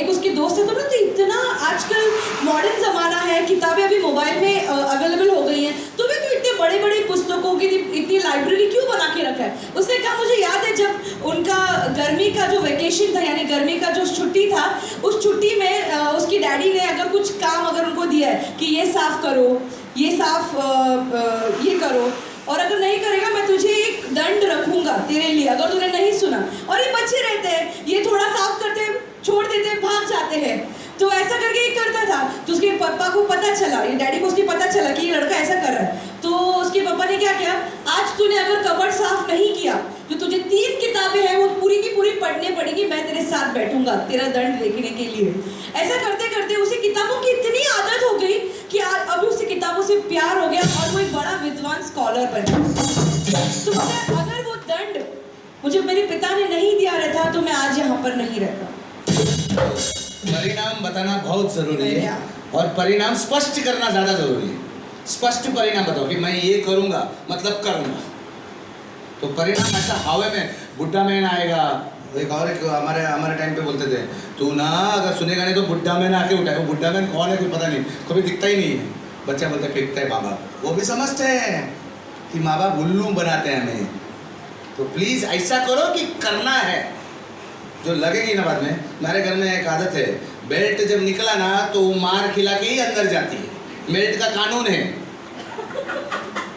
एक उसके दोस्त है, तो ना तो इतना आजकल मॉडर्न ज़माना है, किताबें अभी मोबाइल में अवेलेबल हो गई हैं, तो मैं तो इतने बड़े बड़े पुस्तकों की इतनी लाइब्रेरी क्यों बना के रखा है। उसने कहा मुझे याद है जब उनका गर्मी का जो वेकेशन था, यानी गर्मी का जो छुट्टी था, उस छुट्टी में उसकी डैडी ने अगर कुछ काम अगर उनको दिया है कि ये साफ़ करो, ये ये करो, और अगर नहीं करेगा मैं तुझे एक दंड रखूंगा तेरे लिए अगर तूने नहीं सुना। और ये बच्चे रहते हैं, ये थोड़ा साफ करते हैं, छोड़ देते हैं, भाग जाते हैं। तो ऐसा करके ये करता था। तो उसके पापा को पता चला, ये डैडी को उसके पता चला कि ये लड़का ऐसा कर रहा है। तो उसके पापा ने क्या किया, आज तूने अगर कबर्ड साफ नहीं किया तो तुझे 3 किताबें हैं वो पूरी की पूरी पढ़नी पड़ेगी, मैं तेरे साथ बैठूंगा तेरा दंड देखने के लिए। ऐसा करते करते उसे किताबों की इतनी आदत हो गई कि अभी उसे किताबों से प्यार हो गया और वो एक बड़ा विद्वान स्कॉलर बना। तो अगर वो दंड मुझे मेरे पिता ने नहीं दिया रहता तो मैं आज यहाँ पर नहीं रहता। परिणाम बताना बहुत जरूरी है और परिणाम स्पष्ट करना ज्यादा जरूरी है। स्पष्ट परिणाम बताओ कि मैं ये करूंगा मतलब करूंगा, तो परिणाम ऐसा हवा में बुड्ढा मैन आएगा। एक हमारे टाइम पे बोलते थे, तू ना अगर सुनेगा नहीं तो बुड्ढा मैन आके उठाएगा। वो बुड्ढा मैन कौन है कोई पता नहीं, कभी दिखता ही नहीं है। बच्चा बोलता फेंकता है माँ बाप, वो भी समझते हैं कि माँ बाप उल्लू बनाते हैं हमें। तो प्लीज ऐसा करो कि करना है, जो लगेगी ना बाद में। हमारे घर में एक आदत है, बेल्ट जब निकला ना तो वो मार खिला के ही अंदर जाती है, बेल्ट का कानून है।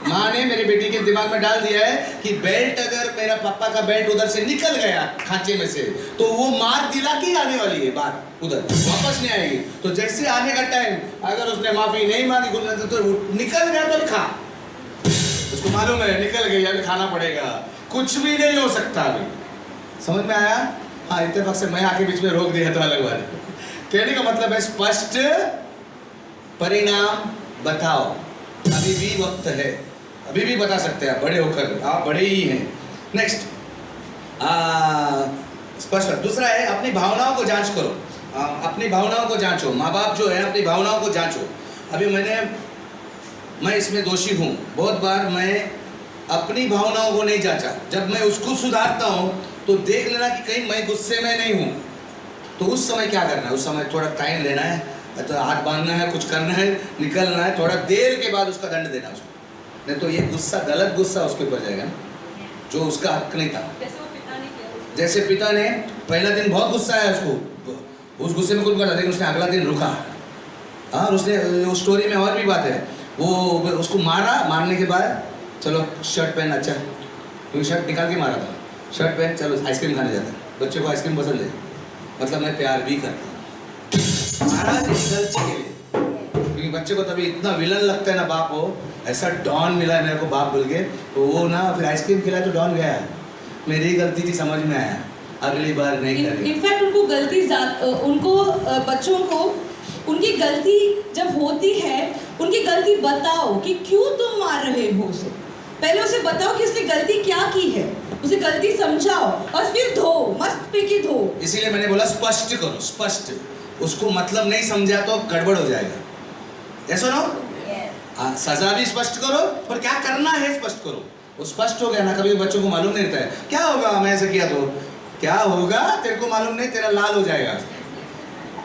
माँ ने मेरी बेटी के दिमाग में डाल दिया है कि बेल्ट अगर मेरा पापा का बेल्ट उधर से निकल गया खांचे में से तो वो मार दिला के आने वाली है, बात उधर वापस नहीं आएगी। तो जैसे आने का टाइम अगर उसने माफी नहीं मांगी तो निकल गया तो खा, उसको मालूम है निकल गई अभी खाना पड़ेगा, कुछ भी नहीं हो सकता अभी। समझ में आया? हाँ, इत्तेफाक से मैं आके बीच में रोक दिया तो अलग बात है। कहने का मतलब है स्पष्ट परिणाम बताओ, अभी भी वक्त है, अभी भी बता सकते हैं, बड़े होकर आप बड़े ही हैं। नेक्स्ट स्पष्ट। दूसरा है अपनी भावनाओं को जांच करो। अपनी भावनाओं को जांचो, माँ बाप जो है अपनी भावनाओं को जांचो। अभी मैं इसमें दोषी हूँ, बहुत बार मैं अपनी भावनाओं को नहीं जांचा। जब मैं उसको सुधारता हूँ तो देख लेना कि कहीं मैं गुस्से में नहीं हूँ, तो उस समय क्या करना है, उस समय थोड़ा टाइम लेना है, तो हाथ बांधना है, कुछ करना है, निकलना है, थोड़ा देर के बाद उसका दंड देना उसको। नहीं तो ये गुस्सा, गलत गुस्सा उसके ऊपर जाएगा जो उसका हक नहीं था। जैसे पिता ने पहला दिन बहुत गुस्सा आया उसको, उस गुस्से में कुछ कर, लेकिन उसने अगला दिन रुका। हाँ, उसने उस स्टोरी में और भी बात है, वो उसको मारा, मारने के बाद चलो शर्ट पहन, अच्छा क्योंकि शर्ट निकाल के मारा था, शर्ट पहन चलो आइसक्रीम खाने जाता है। बच्चे को आइसक्रीम पसंद है, मतलब मैं प्यार भी करता हूँ। मारा गलती के लिए, क्योंकि बच्चे को तभी इतना विलन लगता है ना बाप हो, ऐसा डॉन मिला है मेरे को बाप बोल के, तो वो ना फिर आइसक्रीम खिलाया तो डॉन गया, मेरी गलती थी, समझ में आया, अगली बार नहीं करेगा। इनफैक्ट उनको गलती उनको बच्चों को उनकी गलती जब होती है, उनकी गलती बताओ कि क्यों तुम मार रहे हो उसे। पहले उसे बताओ कि उसने गलती क्या की है, उसे गलती समझाओ और फिर धो, मस्त पैकी धो। इसीलिए मैंने बोला स्पष्ट करो, स्पष्ट। उसको मतलब नहीं समझा तो गड़बड़ हो जाएगा। ऐसा ना, सजा भी स्पष्ट करो और क्या करना है स्पष्ट करो। वो स्पष्ट हो गया ना, कभी बच्चों को मालूम नहीं रहता है क्या होगा मैं ऐसे किया तो क्या होगा, तेरे को मालूम नहीं, तेरा लाल हो जाएगा।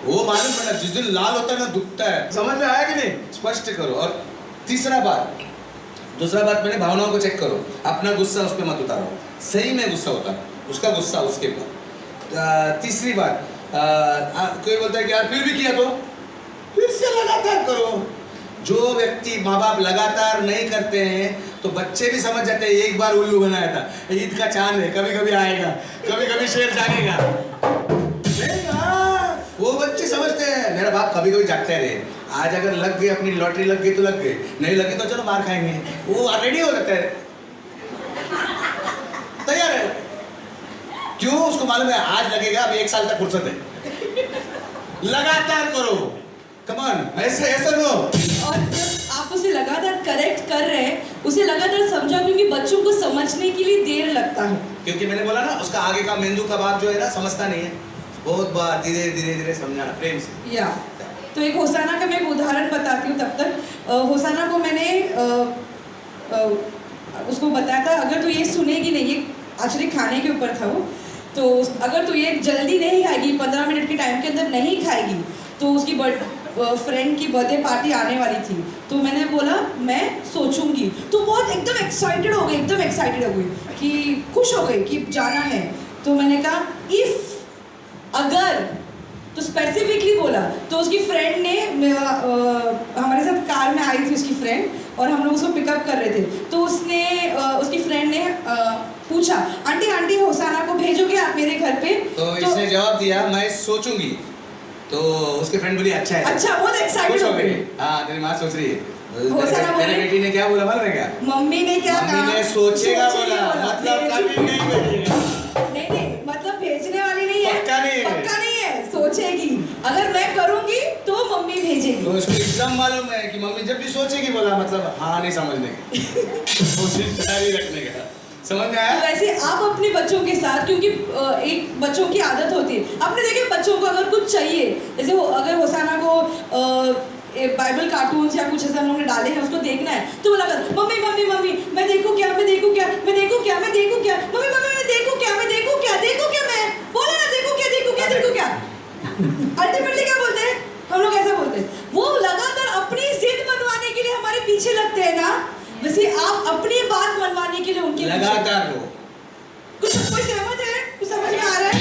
वो मालूम पड़ना, जिस दिन लाल होता है ना दुखता है। समझ में आया कि नहीं? स्पष्ट करो। और दूसरा बात मैंने भावनाओं को चेक करो, अपना गुस्सा उस पर मत उतारो, सही में गुस्सा होता उसका गुस्सा उसके ऊपर। तीसरी बात, कोई बोलता है कि यार फिर भी किया तो फिर से लगातार करो। जो व्यक्ति माँ बाप लगातार नहीं करते हैं तो बच्चे भी समझ जाते हैं एक बार उल्लू बनाया था, ईद का चांद है, कभी कभी आएगा, कभी कभी शेर जागेगा। वो बच्चे समझते हैं मेरा बाप कभी कभी जागते रहे, आज अगर लग गई अपनी लॉटरी लग गई तो लग गई, नहीं लगी तो चलो मार खाएंगे। वो रेडी हो जाता है, तैयार है। क्यों? उसको मालूम है आज लगेगा, अब 1 साल तक फुर्सत है। लगातार करो, कमान, ऐसे ऐसा नो। और जब आप उसे लगातार करेक्ट कर रहे हैं, उसे लगातार समझाओ, क्योंकि बच्चों को समझने के लिए देर लगता है। क्योंकि मैंने बोला ना, उसका आगे का मेंदू कबाब जो है ना, समझता नहीं है। बहुत बार धीरे धीरे धीरे समझाना प्रेम से। या तो एक होसाना का मैं एक उदाहरण बताती हूँ। तब तक होसाना को मैंने उसको बताया था, अगर तू ये सुनेगी नहीं, ये एक्चुअली खाने के ऊपर था वो, तो अगर तू ये जल्दी नहीं खाएगी, 15 मिनट के टाइम के अंदर नहीं खाएगी, तो उसकी फ्रेंड की बर्थडे पार्टी आने वाली थी। तो मैंने बोला मैं सोचूंगी। तो बहुत एकदम एक्साइटेड हो गई, एकदम एक्साइटेड हो गई कि खुश हो गई कि जाना है। तो मैंने कहा इफ, अगर, तो स्पेसिफिकली बोला। तो उसकी फ्रेंड ने हमारे साथ कार में आई थी उसकी फ्रेंड, और हम लोग उसको पिकअप कर रहे थे। तो उसने उसकी फ्रेंड ने पूछा, आंटी आंटी होसाना को भेजोगे आप मेरे घर पे? तो इसने जवाब दिया मैं सोचूंगी। तो उसकी फ्रेंड बोली अच्छा है। अच्छा, बहुत एक्साइटेड हो गई। हाँ, तेरी माँ सोच रही है। होसाना तेरी बेटी ने क्या बोला मालूम है क्या? मम्मी ने क्या कहा? मम्मी ने सोचेगा बोला, मतलब कभी नहीं भेजेगा। नहीं, मतलब भेजने वाली नहीं है, पक्का नहीं है। पक्का नहीं है, सोचेगी। अगर मैं करूंगी तो मम्मी भेजेगी। तो उसको एकदम मालूम है कि मम्मी जब भी सोचेगी बोला, मतलब हाँ नहीं समझने का, कोशिश जारी रखने का। समझ में आया? तो वैसे आप अपने बच्चों के साथ, क्योंकि एक बच्चों की आदत होती है, आपने देखे बच्चों को अगर कुछ चाहिए, जैसे अगर होसाना को बाइबल कार्टून्स या कुछ ऐसा हम लोग ने डाले हैं, उसको देखना है, तो बोला कर मम्मी मम्मी मम्मी मैं देखूं क्या, मैं देखूं क्या, मैं देखूं क्या, मैं देखूं क्या, मम्मी मम्मी मैं देखूं क्या, मैं देखूं क्या, देखूं क्या, मैं बोला ना देखूं क्या, देखूं क्या, देखूं क्या। अल्टीमेटली क्या बोलते हैं हम लोग? ऐसा बोलते हैं। वो लगातार अपनी जिद मनवाने के लिए हमारे पीछे लगते हैं ना, वैसे आप अपनी बात मनवाने के लिए उनके लगातार हो। कुछ कोई सहमत है? कुछ समझ में आ रहा है?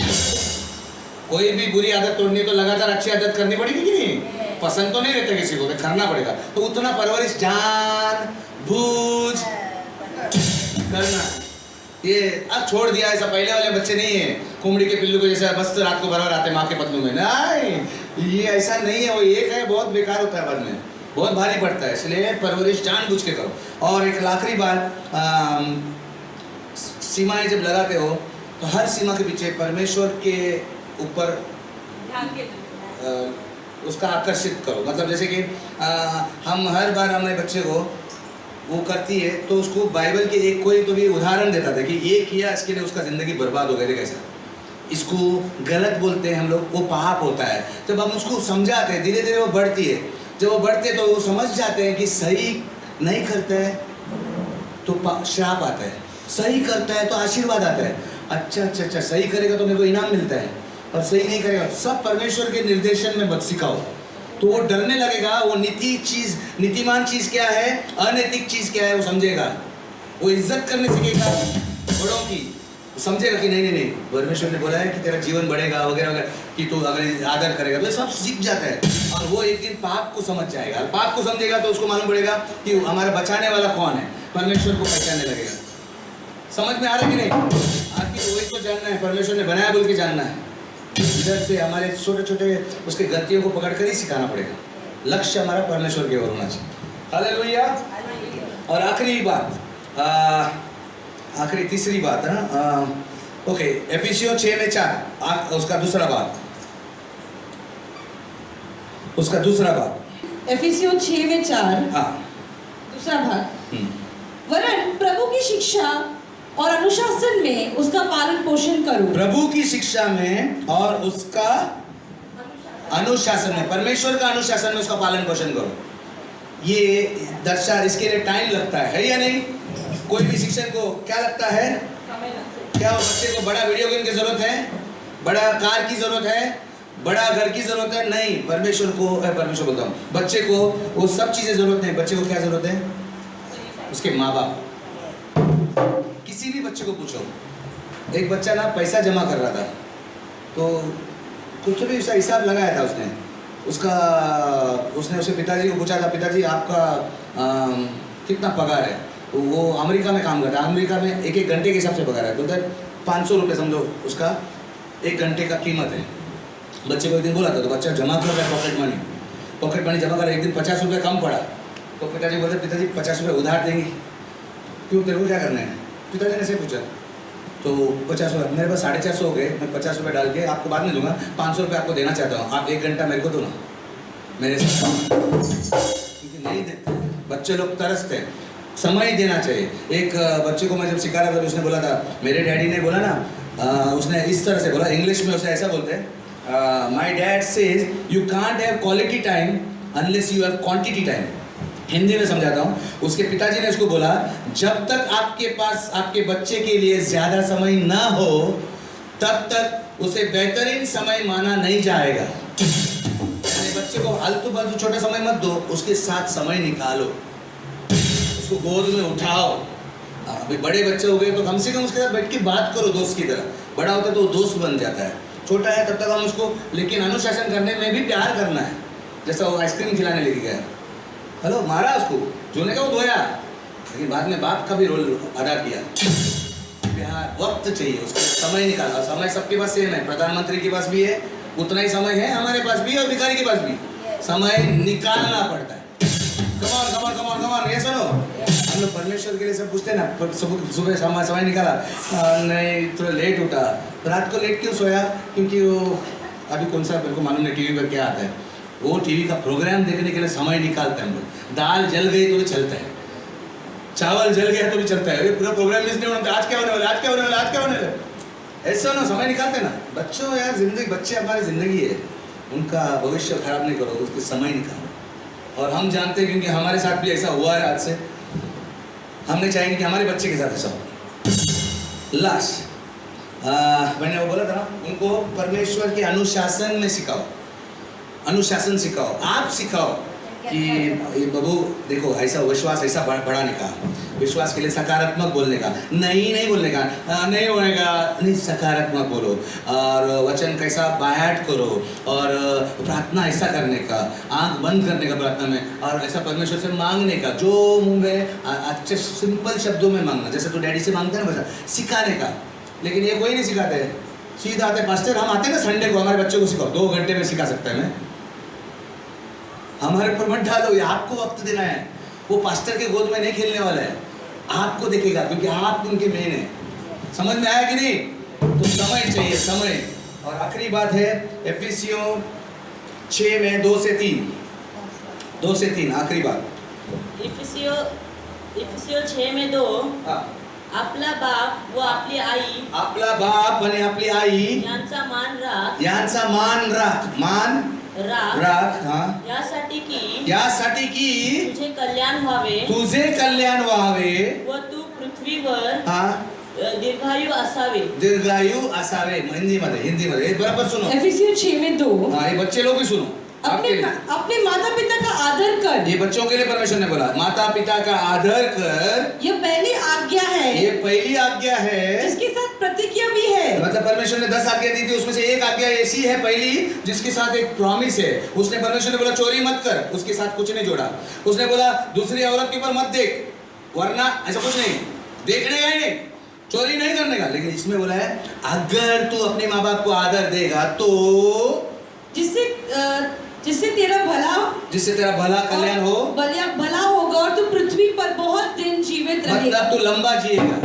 कोई भी बुरी आदत तोड़नी है तो लगातार अच्छी आदत करनी पड़ेगी कि नहीं? पसंद तो नहीं रहता किसी को, तो करना पड़ेगा। तो उतना परवरिश जान बूझ करना। ये अब छोड़ दिया, ऐसा पहले वाले बच्चे नहीं है कुमड़ी के पिल्लू को जैसा बस रात को बराबर आते माँ के पतलू में, नहीं, ये ऐसा नहीं है। वो एक है, बहुत बेकार होता है, बाद में बहुत भारी पड़ता है। इसलिए परवरिश जानबूझ के करो। और एक आखिरी बात, सीमाएं जब लगाते हो तो हर सीमा के पीछे परमेश्वर के ऊपर ध्यान केंद्रित। उसका आकर्षित करो। मतलब जैसे कि हम हर बार हमारे बच्चे को वो करती है तो उसको बाइबल के एक कोई तो भी उदाहरण देता था कि ये किया इसके लिए उसका ज़िंदगी बर्बाद हो गई, कैसा इसको गलत बोलते हैं हम लोग, वो पाप होता है। जब हम उसको समझाते हैं धीरे धीरे वो बढ़ती है। जब वो बढ़ते हैं तो वो समझ जाते हैं कि सही नहीं करता है तो श्राप आता है, सही करता है तो आशीर्वाद आता है। अच्छा, सही करेगा तो मेरे को इनाम मिलता है, और सही नहीं करेगा सब परमेश्वर के निर्देशन में मत सिखाओ। तो वो डरने लगेगा। वो नीतिमान चीज़ क्या है, अनैतिक चीज़ क्या है वो समझेगा। वो इज्जत करने सीखेगा बड़ों की, समझेगा कि नहीं परमेश्वर ने बोला है कि तेरा जीवन बढ़ेगा वगैरह वगैरह, कि तू अगर आदर करेगा तो सब सीख जाता है। और वो एक दिन पाप को समझ जाएगा। पाप को समझेगा तो उसको मालूम पड़ेगा कि हमारा बचाने वाला कौन है, परमेश्वर को पहचानने लगेगा। समझ में आ रहा है कि नहीं? आखिर वही तो जानना है, परमेश्वर ने बनाया बोल के जानना है। इधर से हमारे छोटे छोटे उसके गलतियों को पकड़ कर ही सिखाना पड़ेगा। लक्ष्य हमारा परमेश्वर की ओर होना चाहिए। हालेलुया। और आखिरी बात, आखिरी तीसरी बात है ना, ओके, एफिसियों 6 में 4, उसका दूसरा बात, एफिसियों 6 में 4, हाँ, दूसरा भाग। वरन प्रभु की शिक्षा और अनुशासन में उसका पालन पोषण करो। प्रभु की शिक्षा में और उसका अनुशासन में, परमेश्वर का अनुशासन में उसका पालन पोषण करो। ये दर्शा, इसके लिए टाइम लगता है या नहीं? कोई भी शिक्षक को क्या लगता है? क्या वो बच्चे को बड़ा वीडियो गेम की जरूरत है, बड़ा कार की जरूरत है, बड़ा घर की जरूरत है? नहीं। परमेश्वर बोलता हूँ, बच्चे को वो सब चीजें जरूरत नहीं। बच्चे को क्या जरूरत है? उसके माँ बाप। किसी भी बच्चे को पूछो, एक बच्चा ना पैसा जमा कर रहा था, तो कुछ भी उसका हिसाब लगाया था उसने उसके पिताजी को पूछा था, पिताजी आपका कितना पगार है? तो वो अमेरिका में काम करता है, अमेरिका में एक घंटे के हिसाब से पगार है, तो उधर 500 रुपये समझो उसका 1 घंटे का कीमत है। बच्चे को एक दिन बोला था, तो बच्चा जमा कर रहा है पॉकेट मनी जमा कर, एक दिन 50 रुपये कम पड़ा, तो पिताजी बोलते, पिताजी 50 रुपये उधार देंगे? क्यों, तेरे को क्या करना है? पिताजी ने ऐसे पूछा, तो 50 रुपये मेरे पास 450 हो गए, मैं 50 रुपये डाल के आपको बाद में दूंगा, 500 रुपये आपको देना चाहता हूँ, आप 1 घंटा मेरे को दो ना, मेरे साथ। क्योंकि नहीं देते बच्चे लोग, तरसते हैं, समय देना चाहिए। एक बच्चे को मैं जब सिखा रहा था, उसने बोला था, मेरे डैडी ने बोला ना, उसने इस तरह से बोला, इंग्लिश में उसे ऐसा बोलते हैं, my dad says you can't have quality time unless you have quantity time. Hindi में समझाता हूँ, उसके पिताजी ने उसको बोला, जब तक आपके पास आपके बच्चे के लिए ज़्यादा समय ना हो तब तक उसे बेहतरीन समय माना नहीं जाएगा। बच्चे को आलतू फालतू छोटा समय मत दो, उसके साथ समय निकालो, उसको गोद में उठाओ। अभी बड़े बच्चे हो गए तो कम से कम उसके साथ बैठ के बात करो दोस्त की तरह, बड़ा होता है तो वो दोस्त बन जाता है, छोटा है तब तक हम उसको, लेकिन अनुशासन करने में भी प्यार करना है। जैसा वो आइसक्रीम खिलाने लेके गया, हेलो मारा उसको, धोने का वो धोया, लेकिन बाद में बाप का भी रोल अदा किया। प्यार, वक्त चाहिए उसको, समय निकाला। समय सबके पास सेम है, प्रधानमंत्री के पास भी है उतना ही समय है, हमारे पास भी है और भिखारी के पास भी। समय निकालना पड़ता है। कमान कमान कमान कमान, ये सुनो, हम लोग परमेश्वर के लिए सब पूछते हैं ना, सुबह समय निकाला, नहीं थोड़ा लेट उठा, रात को लेट क्यों सोया, क्योंकि वो अभी कौन सा मेरे को मालूम नहीं टीवी पर क्या आता है, वो टीवी का प्रोग्राम देखने के लिए समय निकालते हैं हम लोग। दाल जल गई तो भी चलता है, चावल जल गया तो भी चलता है, ये पूरा प्रोग्राम मिस नहीं होना, आज क्या होने वाला, आज क्या होने वाला, आज क्या होने वाला, ऐसा ना समय निकालते ना। बच्चों यार, जिंदगी, बच्चे हमारी ज़िंदगी है, उनका भविष्य खराब नहीं करो, उसके समय निकालो। और हम जानते हैं क्योंकि हमारे साथ भी ऐसा हुआ है आज से, हमने चाहेंगे कि हमारे बच्चे के साथ ऐसा हो। लास्ट मैंने वो बोला था ना, उनको परमेश्वर के अनुशासन में सिखाओ, अनुशासन सिखाओ, आप सिखाओ कि बाबू देखो, ऐसा विश्वास ऐसा बढ़ाने का, विश्वास के लिए सकारात्मक बोलने का, नहीं बोलने का, नहीं होएगा नहीं, सकारात्मक बोलो, और वचन कैसा बायाट करो, और प्रार्थना ऐसा करने का, आंख बंद करने का प्रार्थना में, और ऐसा परमेश्वर से मांगने का, जो मुंह में अच्छे सिंपल शब्दों में मांगना, जैसे तो डैडी से मांगते हैं ना वैसा सिखाने का। लेकिन ये कोई नहीं सिखाते हैं, सीधा आते पास्टर, हम आते हैं ना संडे को, हमारे बच्चों को सिखाओ, 2 घंटे में सिखा सकता है मैं, हमारे पर मत डालो, ये आपको वक्त देना है। वो पास्टर के गोद में नहीं खेलने वाला है, आपको देखेगा, क्योंकि आप उनके मेन है। समझ में आया कि नहीं? तो समय चाहिए, समय। और आखिरी बात है एफिसियों 6 में 2 से 3 आखिरी बात। इफिसियों 6 में 2, आपला बाप व आपली आई, आपला बाप आणि आपली आई यांचा मान राख, हाँ, यासाठी की तुझे कल्याण व्हावे व तू पृथ्वीवर दीर्घायु असावे। हिंदी मध्ये बराबर सुनो, एफिसियों 6 में 2, हाँ, ये बच्चे लोग भी सुनो, अपने माता पिता का आदर कर। ये बच्चों के लिए परमेश्वर ने बोला, माता पिता का आदर कर, ये पहली आज्ञा है, ये पहली आज्ञा है, जिसके साथ प्रतिज्ञा भी है। मतलब परमेश्वर ने 10 आज्ञा दी थी, उसमें से एक आज्ञा ऐसी है पहली, जिसके साथ एक प्रॉमिस है। उसने, परमेश्वर ने बोला चोरी मत कर, उसके साथ कुछ नहीं जोड़ा। उसने बोला दूसरी औरत के ऊपर मत देख, वरना ऐसा कुछ नहीं, देखने का ही नहीं, चोरी नहीं करने का। लेकिन इसमें बोला है अगर तू अपने माँ बाप को आदर देगा तो जिससे तेरा भला कल्याण हो, भला होगा, और तू पृथ्वी पर बहुत दिन जीवित रहेगा। मतलब तू लंबा जिएगा,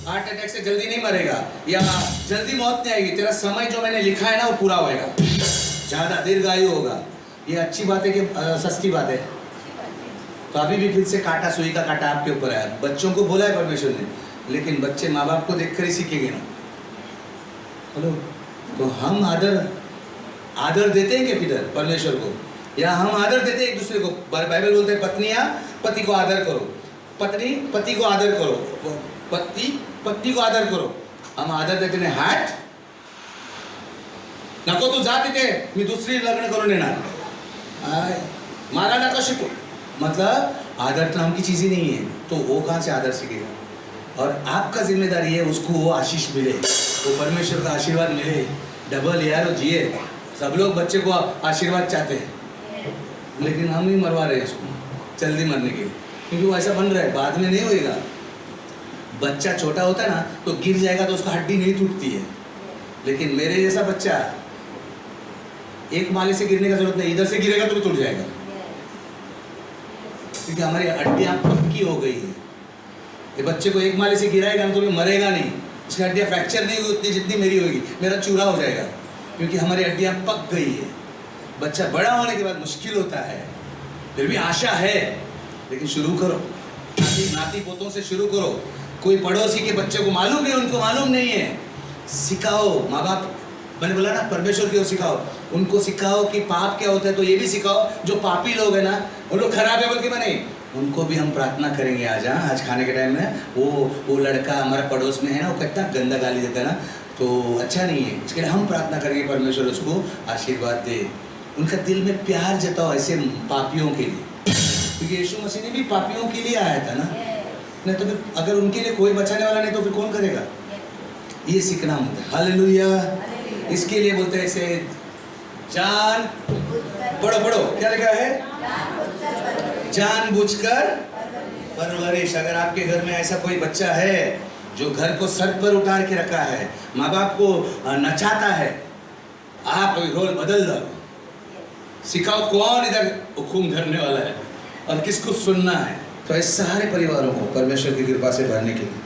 हार्ट अटैक से जल्दी नहीं मरेगा, या जल्दी मौत नहीं आएगी, तेरा समय जो मैंने लिखा है ना वो पूरा होएगा, ज्यादा दीर्घायु होगा। ये अच्छी बात है कि सस्ती बात है? तो अभी भी फिर से कांटा, सुई का कांटा आपके ऊपर है। बच्चों को बोला है परमेश्वर ने, लेकिन बच्चे माँ बाप को देखकर ही सीखेंगे ना। हेलो, तो हम आदर देते हैं क्या किधर परमेश्वर को, या हम आदर देते हैं एक दूसरे को? बाइबल बोलते हैं पत्नियां पति को आदर करो, पत्नी पति को आदर करो, पत्नी को आदर करो। हम आदर देते नाही, हाट नको तू जा तिथे, मी दुसरी लग्न करून येणार, मला नका शिकू। मतलब आदर तो नाम की चीज ही नहीं है, तो वो कहाँ से आदर सीखेगा? और आपका जिम्मेदारी है उसको वो आशीष मिले, वो परमेश्वर का आशीर्वाद मिले, डबल यार जिए। सब लोग बच्चे को आशीर्वाद चाहते हैं, लेकिन हम ही मरवा रहे हैं उसको जल्दी मरने के लिए, क्योंकि वो ऐसा बन रहा है, बाद में नहीं होएगा। बच्चा छोटा होता है ना तो गिर जाएगा तो उसका हड्डी नहीं टूटती है, लेकिन मेरे जैसा बच्चा एक माले से गिरने का जरूरत नहीं, इधर से गिरेगा तो भी टूट जाएगा, क्योंकि हमारी हड्डियां पक्की हो गई है। ये बच्चे को एक माले से गिराएगा ना तो भी मरेगा नहीं, उसकी हड्डियाँ फ्रैक्चर नहीं हुई उतनी जितनी मेरी होगी, मेरा चूरा हो जाएगा, क्योंकि हमारी हड्डियाँ पक गई है। बच्चा बड़ा होने के बाद मुश्किल होता है, फिर भी आशा है, लेकिन शुरू करो, नाती पोतों से शुरू करो। कोई पड़ोसी के बच्चे को मालूम है, उनको मालूम नहीं है, सिखाओ। माँ बाप, मैंने बोला ना परमेश्वर की ओर सिखाओ, उनको सिखाओ कि पाप क्या होता है, तो ये भी सिखाओ। जो पापी लोग है ना, वो लोग खराब है बोल के बने, उनको भी हम प्रार्थना करेंगे आज खाने के टाइम में। वो लड़का हमारा पड़ोस में है ना, वो कितना गंदा गाली देता है ना, तो अच्छा नहीं है, इसके लिए हम प्रार्थना करेंगे परमेश्वर उसको आशीर्वाद दे। उनका दिल में प्यार जताओ ऐसे पापियों के लिए, क्योंकि यीशु मसीह ने भी पापियों के लिए आया था ना, नहीं तो फिर अगर उनके लिए कोई बचाने वाला नहीं तो फिर कौन करेगा। ये सीखना होता है। हालेलुया। इसके लिए बोलते हैं ऐसे, जान पढ़ो क्या लिखा है, जानबूझकर परवरिश। अगर आपके घर में ऐसा कोई बच्चा है जो घर को सर पर उतार के रखा है, माँ बाप को नचाता है, आप रोल बदल दो, सिखाओ कौन इधर हुकुम करने वाला है और किसको सुनना है। तो इस सारे परिवारों को परमेश्वर की कृपा से भरने के लिए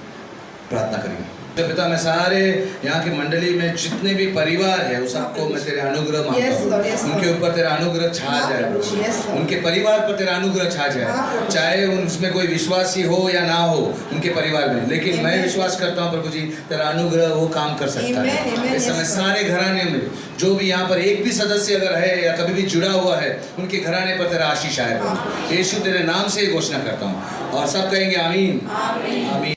प्रार्थना करेंगे। तो पिता, मैं सारे यहाँ की मंडली में जितने भी परिवार है उस सबको मैं तेरे अनुग्रह मांगता हूँ, उनके ऊपर तेरा अनुग्रह छा जाए प्रभु, उनके परिवार पर तेरा अनुग्रह छा जाए, चाहे उसमें कोई विश्वासी हो या ना हो उनके परिवार में, लेकिन मैं विश्वास करता हूँ प्रभु जी तेरा अनुग्रह वो काम कर सकता है। इस समय सारे घराने में जो भी यहाँ पर एक भी सदस्य अगर है या कभी भी जुड़ा हुआ है, उनके घराने पर तेरा आशीष आए प्रभु। यीशु तेरे नाम से घोषणा करता हूँ और सब कहेंगे आमीन आमीन।